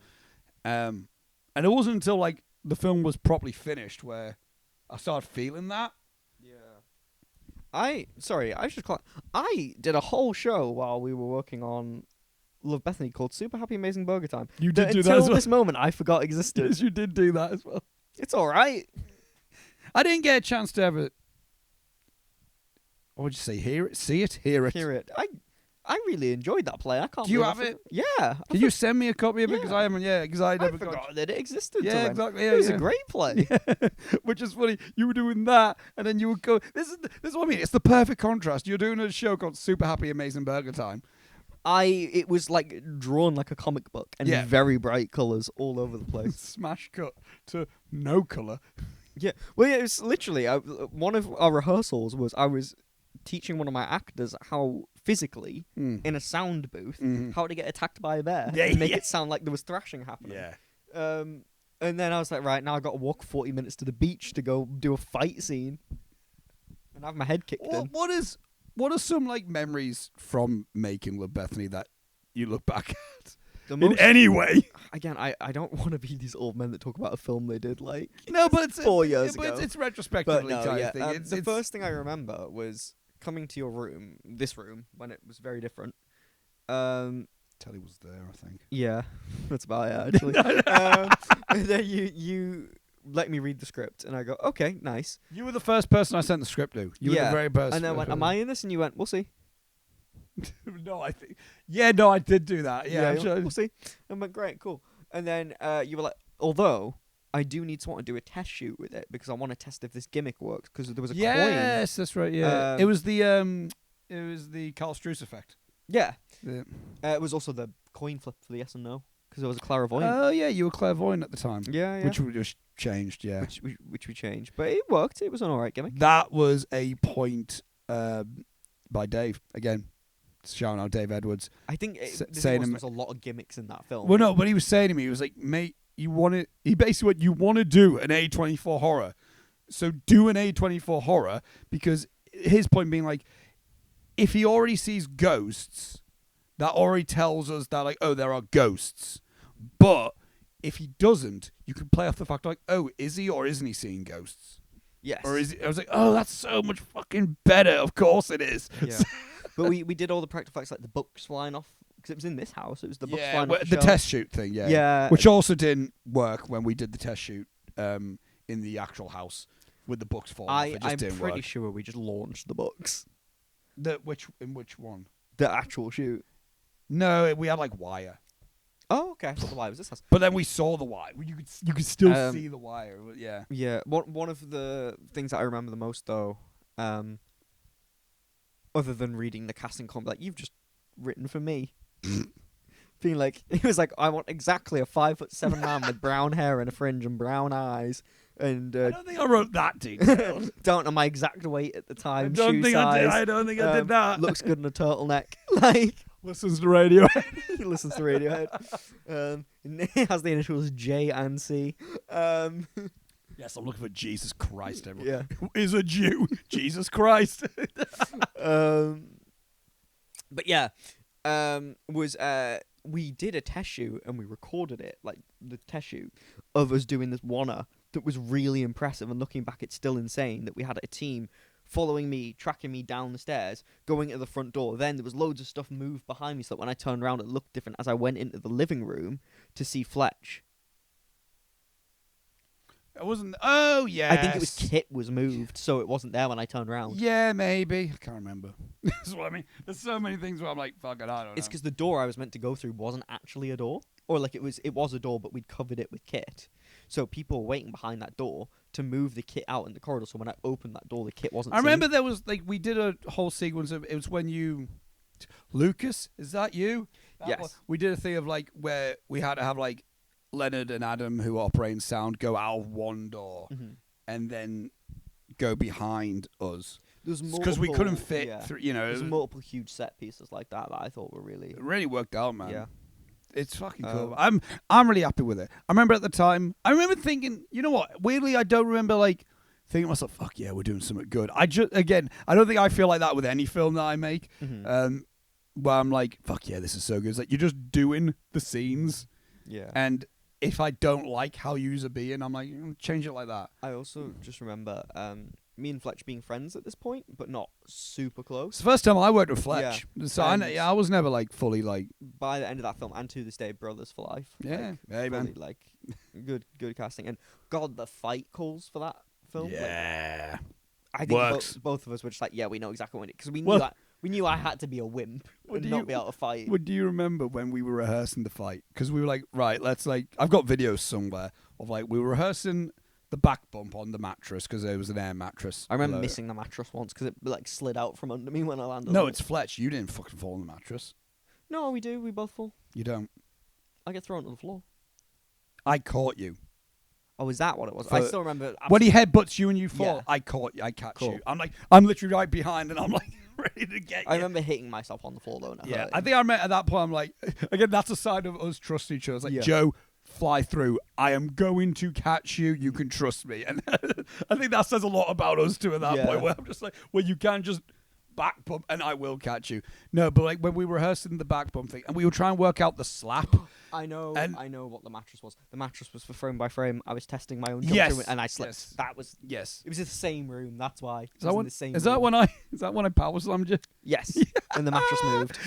And it wasn't until like the film was properly finished where I started feeling that. Yeah. I did a whole show while we were working on Love Bethany called Super Happy Amazing Burger Time. You did do that until as well. this moment I forgot existed. Yes, you did do that as well. It's all right. I didn't get a chance to ever. What would you say? Hear it, see it, hear it. Hear it. I really enjoyed that play. I can't. Do you believe have it? Yeah. Can you send me a copy of it? Yeah. Because I haven't. Yeah, because I I never forgot that it existed. Yeah, till then. exactly. It was a great play. Yeah. Which is funny. You were doing that, and then you would go. This is what I mean. It's the perfect contrast. You're doing a show called Super Happy Amazing Burger Time. It was like drawn like a comic book and very bright colours all over the place. Smash cut to no colour. Yeah. Well, yeah, it was literally one of our rehearsals was I was teaching one of my actors how physically in a sound booth how to get attacked by a bear and make it sound like there was thrashing happening. Yeah. And then I was like, right, now I got to walk 40 minutes to the beach to go do a fight scene and have my head kicked in. What are some like memories from making Love Bethany that you look back at In any way? Again, I don't want to be these old men that talk about a film they did like No, but it's 4 years ago. But it's retrospectively But no, kind yeah. of thing. The first thing I remember was coming to your room, this room, when it was very different. Telly was there, I think. Yeah, that's about it actually. And then you let me read the script, and I go, okay, nice. You were the first person I sent the script to. You were the very first. And then I went, am I in this? And you went, we'll see. No, I think. Yeah, no, I did do that. Yeah, we'll see. And I went, great, cool. And then you were like, although I do need someone to do a test shoot with it because I want to test if this gimmick works because there was a coin. Yes, that's right. Yeah, it was the Carl Struess effect. Yeah. Yeah. It was also the coin flip for the yes and no because I was a clairvoyant. Oh yeah, you were clairvoyant at the time. Yeah. Which we just changed. Yeah. Which we changed, but it worked. It was an alright gimmick. That was a point by Dave again. Shouting out Dave Edwards. I think saying there was a lot of gimmicks in that film. Well, no, but he was saying to me, he was like, mate, he basically went, you want to do an A24 horror. So do an A24 horror because his point being like, if he already sees ghosts, that already tells us that like, oh, there are ghosts. But if he doesn't, you can play off the fact like, oh, is he or isn't he seeing ghosts? Yes. Or is it? I was like, oh, that's so much fucking better. Of course it is. Yeah. But we did all the practical effects, like the books flying off, because it was in this house. It was the books flying off the test shoot thing. Yeah. Yeah. Which also didn't work when we did the test shoot in the actual house with the books falling off. It just I'm didn't pretty work. sure we just launched the books. In which one? The actual shoot. No, we had like wire. Oh, okay. I thought the wire was this house. But then we saw the wire. You could still see the wire. Yeah. Yeah. One of the things that I remember the most, though, other than reading the casting comment, like, you've just written for me. Being like, he was like, I want exactly a 5'7" man with brown hair and a fringe and brown eyes. And I don't think I wrote that detailed. don't know my exact weight at the time. I don't think I did that. Looks good in a turtleneck. Like, listens to radio. he listens to Radiohead. It has the initials J and C. Yes, I'm looking for Jesus Christ. Everyone. Yeah. Who is a Jew? Jesus Christ. But yeah, we did a test shoot and we recorded it, like the test shoot of us doing this wanna that was really impressive. And looking back, it's still insane that we had a team following me, tracking me down the stairs, going to the front door. Then there was loads of stuff moved behind me, so that when I turned around, it looked different as I went into the living room to see Fletch. It wasn't. Oh yeah. I think it was Kit was moved, so it wasn't there when I turned around. Yeah, maybe. I can't remember. That's what I mean. There's so many things where I'm like, fuck it, I don't know. It's because the door I was meant to go through wasn't actually a door, or like it was a door, but we'd covered it with kit. So people were waiting behind that door to move the kit out in the corridor. So when I opened that door, the kit wasn't. I remember there was like we did a whole sequence of it was when you, Lucas, is that you? Yes. We did a thing of like where we had to have like Leonard and Adam, who are operating sound, go out of one door and then go behind us. Because we couldn't fit through, you know. There's multiple huge set pieces like that I thought were really... It really worked out, man. Yeah. It's fucking cool. I'm really happy with it. I remember at the time, I remember thinking, you know what? Weirdly, I don't remember like thinking to myself, fuck yeah, we're doing something good. I don't think I feel like that with any film that I make. Where I'm like, fuck yeah, this is so good. It's like you're just doing the scenes. Yeah. And if I don't like how yous are being, I'm like, change it like that. I also just remember me and Fletch being friends at this point, but not super close. It's the first time I worked with Fletch. Yeah. So I was never like fully like... By the end of that film, and to this day, brothers for life. Yeah. Like, hey, man. Like, good casting. And God, the fight calls for that film. Yeah. Like, I think both of us were just like, yeah, we know exactly what it is. Because we knew that. We knew I had to be a wimp and not be able to fight. Do you remember when we were rehearsing the fight? Because we were like, right, let's like... I've got videos somewhere of like, we were rehearsing the back bump on the mattress because there was an air mattress. I remember missing the mattress once because it like slid out from under me when I landed. No, it's Fletch. You didn't fucking fall on the mattress. No, we do. We both fall. You don't. I get thrown to the floor. I caught you. Oh, is that what it was? I still remember. When he headbutts you and you fall, Yeah. I catch you. I'm literally right behind and I'm like ready to get you. I remember hitting myself on the floor though. Yeah, I think I meant at that point, I'm like, again, that's a sign of us trusting each other. It's like, Joe, fly through. I am going to catch you. You can trust me. And I think that says a lot about us too at that point where I'm just like, well, you can just back bump and I will catch you. No, but like when we were rehearsing the back bump thing and we were trying to work out the slap. I know what the mattress was. The mattress was for frame by frame. I was testing my own jump and I slipped. Yes. That was it was in the same room. That's why. Is that when I power slammed you? Yes. And the mattress moved.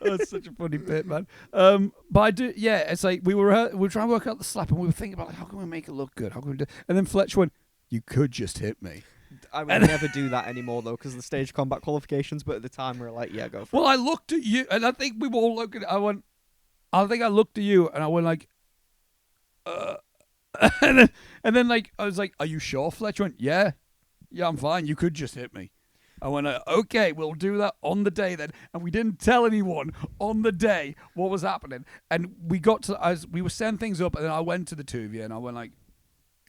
That's such a funny bit, man. But I do, it's like we were trying to work out the slap and we were thinking about like, how can we make it look good? How can we do? And then Fletch went, "You could just hit me." I would never do that anymore though, because of the stage combat qualifications. But at the time, we were like, "Yeah, go for it." Well, I looked at you, and I think we were all looking. I think I looked at you, and I went like, and then like I was like, "Are you sure?" Fletch went, "Yeah, I'm fine. You could just hit me." I went, okay, we'll do that on the day then. And we didn't tell anyone on the day what was happening. And we got to, as we were setting things up, and then I went to the two of you, and I went like,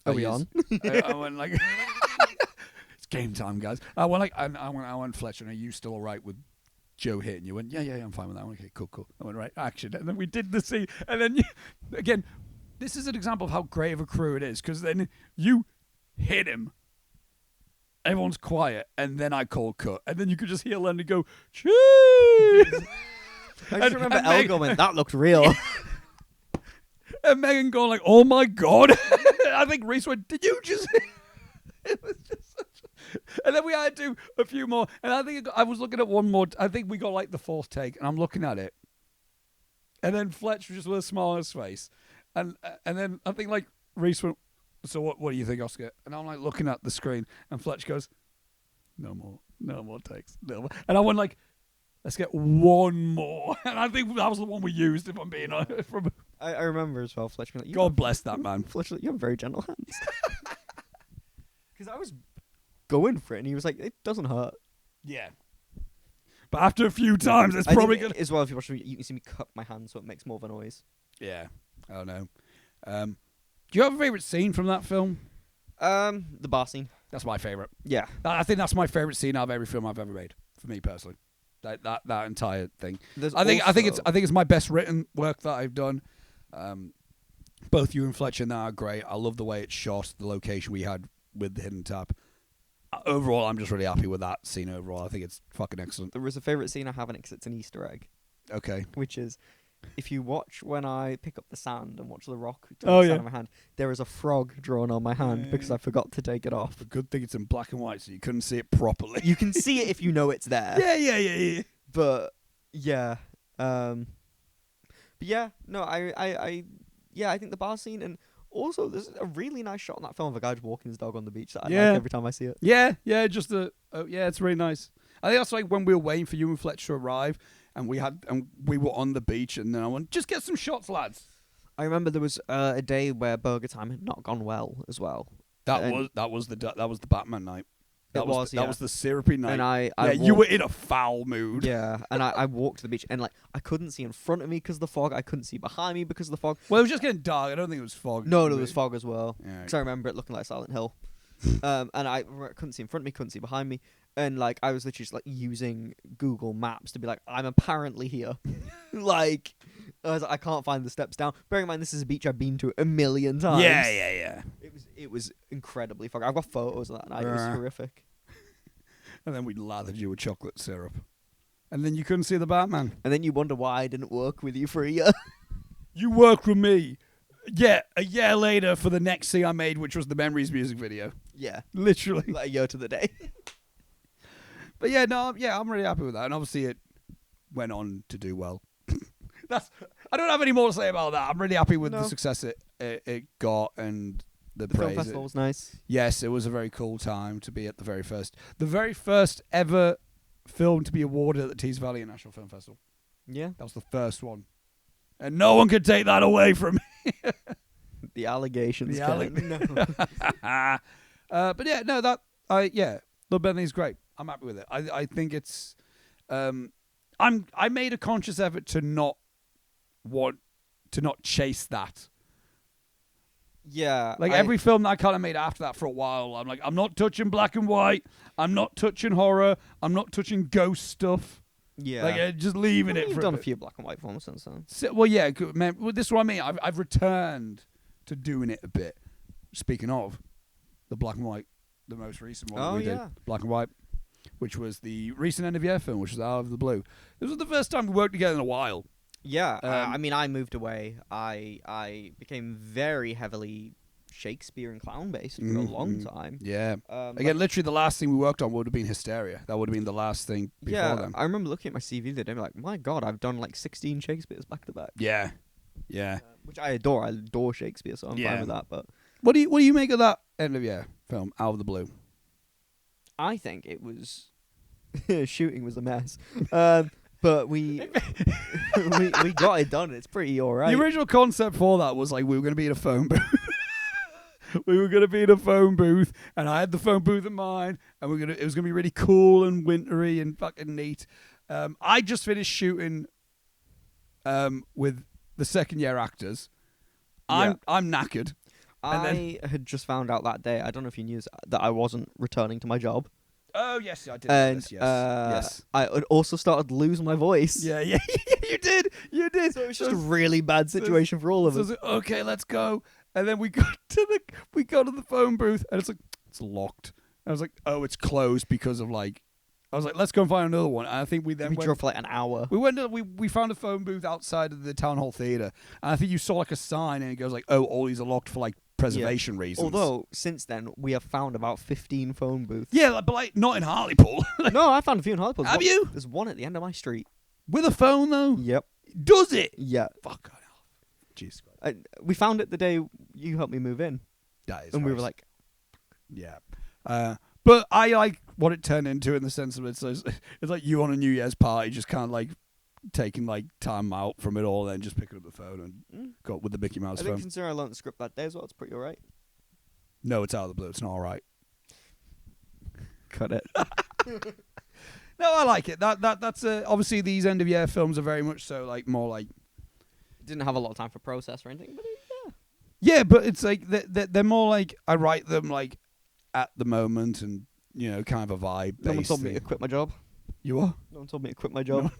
are we on? I went like, it's game time, guys. I went like, I went, Fletcher, are you still all right with Joe hitting you? Went, yeah, I'm fine with that. I went, okay, cool. I went, right, action. And then we did the scene. And then, again, this is an example of how great of a crew it is, because then you hit him. Everyone's quiet, and then I call cut, and then you could just hear Leonard go, cheese! I just remember Elle going, that looked real. And Megan going like, oh my God. I think Reese went, did you just... It was just and then we had to do a few more. And I think I was looking at one more. I think we got like the fourth take, and I'm looking at it. And then Fletch was just with a smile on his face. And then I think like Reese went, so what do you think, Oscar? And I'm like looking at the screen, and Fletch goes, no more takes. No more. And I went like, let's get one more. And I think that was the one we used, if I'm being honest. I remember as well, Fletch being like, God bless that man. Fletch, you have very gentle hands. Because I was going for it, and he was like, it doesn't hurt. Yeah. But after a few times, it's I probably think going to... as well, if you watch it, you can see me cup my hand so it makes more of a noise. Yeah. I don't know. Do you have a favourite scene from that film? The bar scene. That's my favourite. Yeah. I think that's my favourite scene out of every film I've ever made, for me personally. That entire thing. I think it's my best written work that I've done. Both you and Fletcher now are great. I love the way it's shot, the location we had with the hidden tap. Overall, I'm just really happy with that scene overall. I think it's fucking excellent. There was a favourite scene I have in it because it's an Easter egg. Okay. Which is, if you watch when I pick up the sand and watch the rock on my hand, there is a frog drawn on my hand because I forgot to take it off. The good thing it's in black and white, so you couldn't see it properly. You can see it if you know it's there. Yeah. But yeah, but yeah, no, I think the bar scene, and also there's a really nice shot in that film of a guy just walking his dog on the beach that I like every time I see it. Yeah, it's really nice. I think that's like when we were waiting for you and Fletcher to arrive, and we were on the beach, and then I went, just get some shots, lads. I remember there was a day where Burger Time had not gone well as well. That was the Batman night. That was the syrupy night. And you were in a foul mood. Yeah, and I walked to the beach, and like I couldn't see in front of me because of the fog. I couldn't see behind me because of the fog. Well, it was just getting dark. I don't think it was fog. No, there was fog as well. Yeah. Because I remember it looking like Silent Hill. And I couldn't see in front of me, couldn't see behind me, and like I was literally just like using Google Maps to be like, I'm apparently here. Like I was like, I can't find the steps down. Bearing in mind, this is a beach I've been to a million times. Yeah. It was incredibly foggy. I've got photos of that night. It was horrific. And then we lathered you with chocolate syrup. And then you couldn't see the Batman. And then you wonder why I didn't work with you for a year. You worked with me. Yeah, a year later for the next scene I made, which was the Memories music video. Yeah. Literally. Like a year to the day. But yeah, I'm really happy with that. And obviously it went on to do well. I don't have any more to say about that. I'm really happy with the success it got and the praise. Film festival was nice. Yes, it was a very cool time to be at the very first ever film to be awarded at the Tees Valley International Film Festival. Yeah. That was the first one. And no one could take that away from me. The allegations. No. But yeah, no, Love Bentley is great. I'm happy with it. I think it's I made a conscious effort to not chase that. Yeah. Like every film that I kind of made after that for a while, I'm like, I'm not touching black and white. I'm not touching horror. I'm not touching ghost stuff. Yeah. Like just leaving it. You've for done a few black and white films since then. Well, yeah, man. Well, this is what I mean. I've returned to doing it a bit. Speaking of the black and white, the most recent one we did, black and white, which was the recent end of year film, which was Out of the Blue. This was the first time we worked together in a while. Yeah, I mean, I moved away. I became very heavily Shakespeare and clown based for a long time. Yeah. Again, literally the last thing we worked on would have been Hysteria. That would have been the last thing before then. I remember looking at my CV the other day and be like, my God, I've done like 16 Shakespeares back to back. Yeah. Which I adore. I adore Shakespeare, so I'm fine with that. But what do you make of that end of year film, Out of the Blue? I think it was shooting was a mess. But we got it done. It's pretty alright. The original concept for that was like we were going to be in a phone booth. We were going to be in a phone booth, and I had the phone booth in mind, and it was going to be really cool and wintry and fucking neat. I just finished shooting with the second year actors. I'm knackered. I had just found out that day, I don't know if you knew this, that I wasn't returning to my job. Oh, yes, I did. And yes. I had also started to lose my voice. Yeah, you did. So it was just a really bad situation for all of us. Like, okay, let's go. And then we go to the phone booth, and it's locked. And I was like, oh, it's closed because of I was like, let's go and find another one. And I think we drove for like an hour. We found a phone booth outside of the town hall theater, and I think you saw like a sign, and it goes like, oh, all these are locked for like preservation reasons. Although, since then, we have found about 15 phone booths. Yeah, but like not in Hartlepool. No, I found a few in Hartlepool. Have you? There's one at the end of my street. With a phone, though? Yep. Does it? Yeah. Fuck off. Jeez. We found it the day you helped me move in. That is and we nice. were like... Yeah. But I like what it turned into in the sense of it's like you on a New Year's party, just kind of like taking like time out from it all and then just picking up the phone and got with the Mickey Mouse I phone. think considering I learned the script that day as well, it's pretty alright. No, it's out of the blue. It's not alright. Cut it. No, I like it. That's obviously these end of year films are very much so like more like Didn't have a lot of time for process or anything, but yeah, but it's like they're more like I write them like at the moment and you know kind of a vibe. no one told me to quit my job. You are? No one told me to quit my job.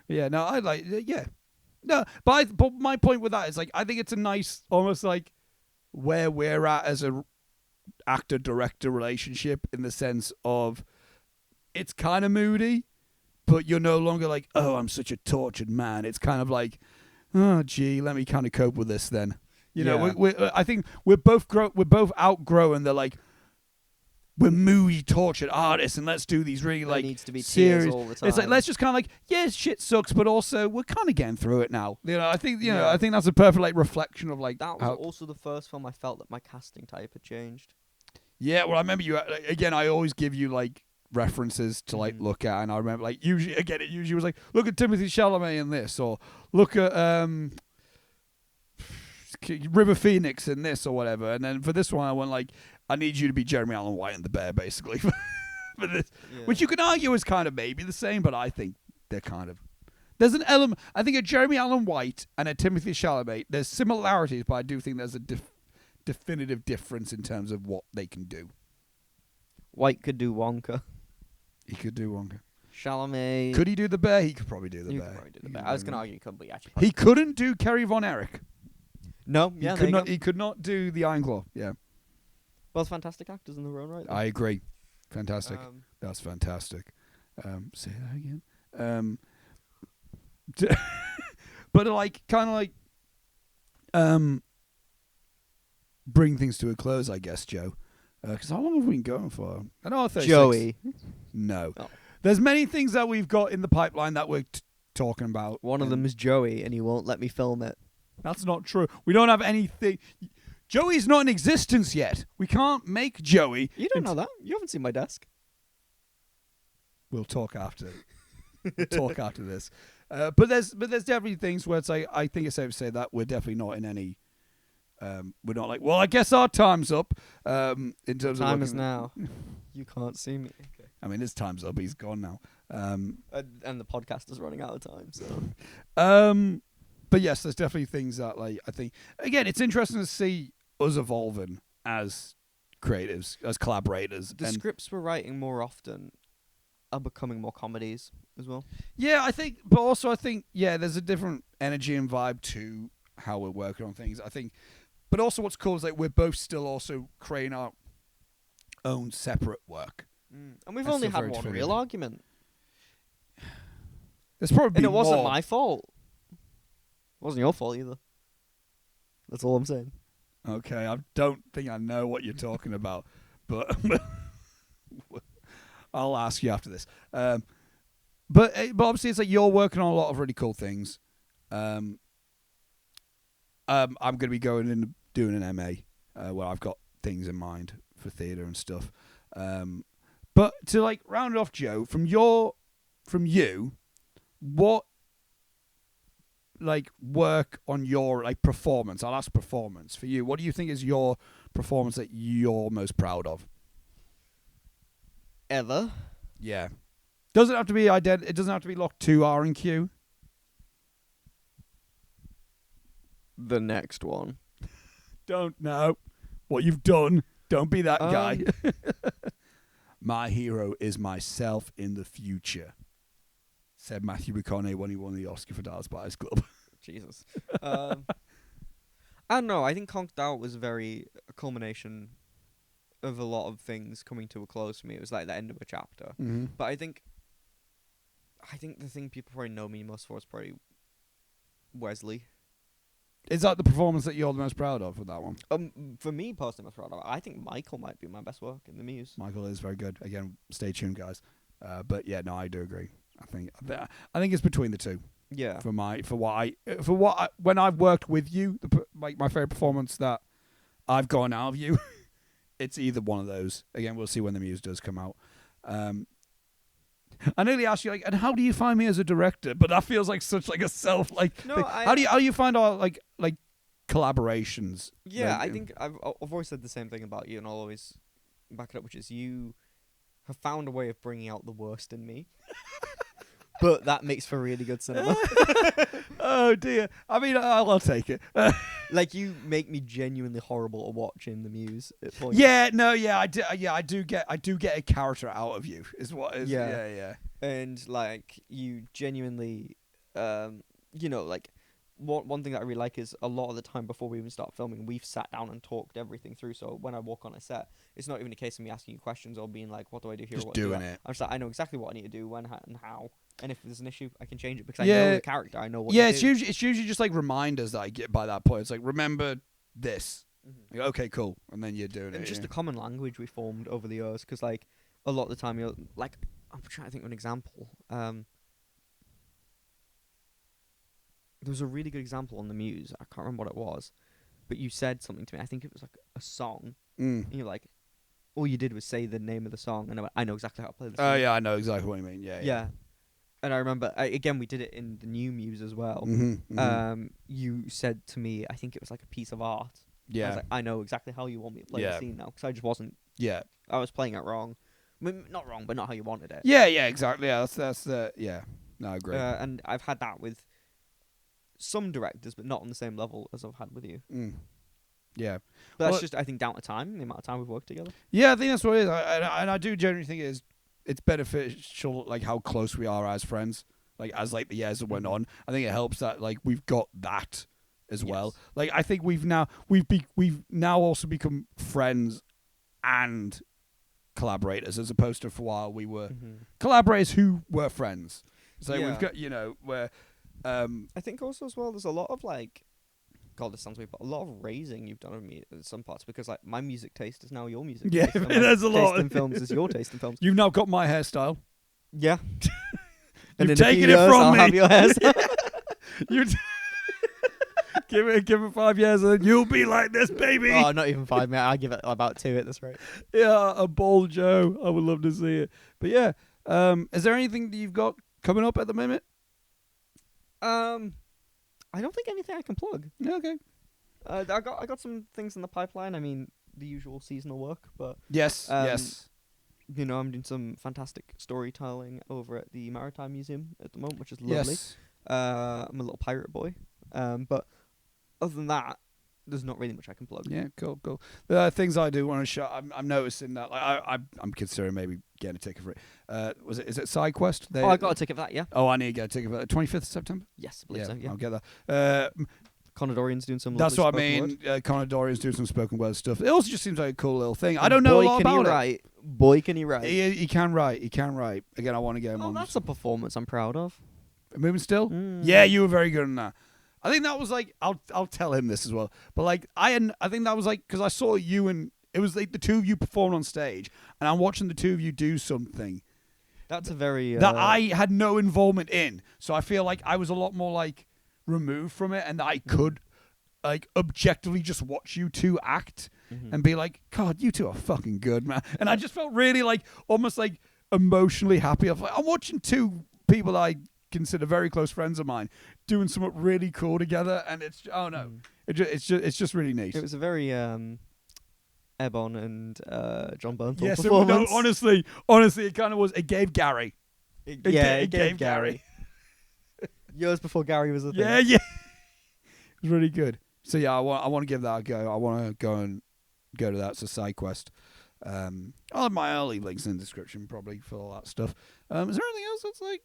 Yeah, no, I like yeah. No, but my point with that is like I think it's a nice almost like where we're at as a actor director relationship in the sense of it's kind of moody, but you're no longer like, oh, I'm such a tortured man. It's kind of like, oh, gee, let me kind of cope with this then. You know, I think we're both outgrowing the like, we're moody, tortured artists, and let's do these really like needs to be serious. tears all the time. It's like let's just kind of like, yeah, shit sucks, but also we're kind of getting through it now. You know, I think I think that's a perfect like reflection of like that was also the first film I felt that my casting type had changed. Yeah, well, I remember you again. I always give you like references to like look at, and I remember like it usually was like look at Timothy Chalamet in this, or look at River Phoenix in this, or whatever. And then for this one, I went like I need you to be Jeremy Allen White and the Bear, basically, for this, which you can argue is kind of maybe the same, but I think they're kind of. There's an element. I think a Jeremy Allen White and a Timothy Chalamet. There's similarities, but I do think there's a definitive difference in terms of what they can do. White could do Wonka. He could do Wonka. Chalamet. Could he do the Bear? He could probably do the Bear. Could probably do the Bear. I was going to argue he couldn't, but actually. He couldn't do Kerry Von Erich. No, yeah, He could not do the Iron Claw. Yeah. Both fantastic actors in their own right. Though. I agree. Fantastic. That's fantastic. Say that again. But like, kind of like, bring things to a close, I guess, Joe. Because how long have we been going for? I know 36. Joey. No. Oh. There's many things that we've got in the pipeline that we're talking about. One of them is Joey, and he won't let me film it. That's not true. We don't have anything. Joey's not in existence yet. We can't make Joey. You don't know that. You haven't seen my desk. We'll talk after. We'll talk after this. But there's definitely things where it's like I think it's safe to say that we're definitely not in any. We're not like, well, I guess our time's up. In terms of time is now. You can't see me. Okay. I mean, his time's up. He's gone now. And the podcast is running out of time. So. But yes, there's definitely things that like I think again, it's interesting to see us evolving as creatives, as collaborators. The scripts we're writing more often are becoming more comedies as well. Yeah, I think, but also I think, yeah, there's a different energy and vibe to how we're working on things. I think, but also what's cool is like we're both still also creating our own separate work. And we've only had one real argument. There's probably and it wasn't more. my fault. It wasn't your fault either. That's all I'm saying. Okay, I don't think I know what you're talking about, but I'll ask you after this. But obviously it's like you're working on a lot of really cool things. I'm going to be going in doing an MA where I've got things in mind for theatre and stuff. But to like round it off, Joe, from you, what like work on your like performance? I'll ask performance for you. What do you think is your performance that you're most proud of? Ever? Yeah. Doesn't have to be it doesn't have to be locked to RNQ. The next one. Don't know what you've done. Don't be that guy. My hero is myself in the future, said Matthew McConaughey when he won the Oscar for Dallas Buyers Club. Jesus. I don't know. I think Conked Out was a culmination of a lot of things coming to a close for me. It was like the end of a chapter. Mm-hmm. But I think the thing people probably know me most for is probably Wesley. Is that the performance that you're the most proud of with that one? For me personally, I'm proud of. I think Michael might be my best work in the Muse. Michael is very good. Again, stay tuned, guys. But yeah, no, I do agree. I think it's between the two. Yeah. When I've worked with you, my favorite performance that I've gotten out of you, it's either one of those. Again, we'll see when the Muse does come out. I nearly asked you, like, and how do you find me as a director? But that feels like such like a self like. No, thing. How do you find our like collaborations? Yeah, like, I think I've always said the same thing about you, and I'll always back it up, which is you have found a way of bringing out the worst in me. But that makes for really good cinema. Oh dear! I mean, I'll take it. Like, you make me genuinely horrible to watch in the Muse at points. Yeah, no, yeah, I do. Yeah, I do get a character out of you. Is what is. Yeah. And like, you genuinely, like, one thing that I really like is a lot of the time before we even start filming, we've sat down and talked everything through. So when I walk on a set, it's not even a case of me asking you questions or being like, "What do I do here?" Just what do doing I? it. I'm just like, I know exactly what I need to do, when, and how. And if there's an issue, I can change it because I know the character. I know what. Yeah, to do. it's usually just like reminders that I get by that point. It's like, remember this. Mm-hmm. Like, okay, cool, and then you're doing it. And just the common language we formed over the years, because like a lot of the time you're like, I'm trying to think of an example. There was a really good example on the Muse. I can't remember what it was, but you said something to me. I think it was like a song. And you're like, all you did was say the name of the song, and I went, I know exactly how to play this. Oh yeah, I know exactly what you mean. Yeah. And I remember again we did it in the new Muse as well. You said to me, I think it was like a piece of art. Yeah. I was like, I know exactly how you want me to play the scene now, because I just wasn't. Yeah. I was playing it wrong. I mean, not wrong, but not how you wanted it. Yeah, exactly. Yeah, that's yeah. No, I agree. And I've had that with some directors, but not on the same level as I've had with you. Yeah. But that's just, I think, down to time, the amount of time we've worked together. Yeah, I think that's what it is. And I do generally think it's beneficial, like, how close we are as friends. Like, as like the years went on, I think it helps that like we've got that as well. Like, I think we've now also become friends and collaborators, as opposed to for a while we were collaborators who were friends. So we've got, where I think also as well, there's a lot of like, God, this sounds weird, but a lot of raising you've done of me in some parts, because like my music taste is now your music taste. And there's a lot. Taste in films is your taste in films. You've now got my hairstyle. Yeah. You've and taken it from I'll me. have your hairstyle. Give it 5 years and then you'll be like this, baby. Oh, not even 5, mate. I give it about 2 at this rate. Yeah, a bald Joe. I would love to see it. But yeah, is there anything that you've got coming up at the minute? I don't think anything I can plug. Yeah, okay. I got some things in the pipeline. I mean, the usual seasonal work, but yes. I'm doing some fantastic storytelling over at the Maritime Museum at the moment, which is lovely. Yes. I'm a little pirate boy. But other than that, there's not really much I can plug. Yeah, cool. There are things I do want to show. I'm noticing that. Like, I'm considering maybe getting a ticket for it. Is it SideQuest? I got a ticket for that, yeah. Oh, I need to get a ticket for that. 25th of September? Yes, I believe so, yeah. I'll get that. Conor Dorian's doing some that's what I mean. Conor Dorian's doing some spoken word stuff. It also just seems like a cool little thing. I don't know a lot about it. Boy, can he write. He can write. Again, I want to get him on. That's a performance I'm proud of. Moving still? Yeah, you were very good in that. I think that was like, I'll tell him this as well. But like, I think that was like, because I saw you and it was like the two of you performed on stage, and I'm watching the two of you do something. That's a very that I had no involvement in. So I feel like I was a lot more like removed from it, and that I could like objectively just watch you two act and be like, God, you two are fucking good, man. And I just felt really like almost like emotionally happy. I'm watching two people that I consider very close friends of mine doing something really cool together, and it's it's just really neat. It was a very Ebon and John Bernthal yes, performance. Honestly, it kind of was. It gave Gary. It gave Gary. Years before Gary was a thing. Yeah. It was really good. So yeah, I want to give that a go. I want to go to that. It's a side quest. I'll have my early links in the description probably for all that stuff. Is there anything else that's like?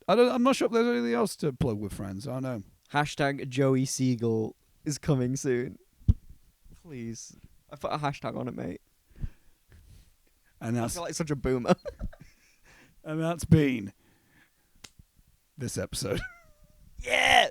I'm not sure if there's anything else to plug with friends. I don't know. Hashtag Joey Siegel is coming soon. Please. I put a hashtag on it, mate. And I feel like such a boomer. And that's been this episode. Yeah!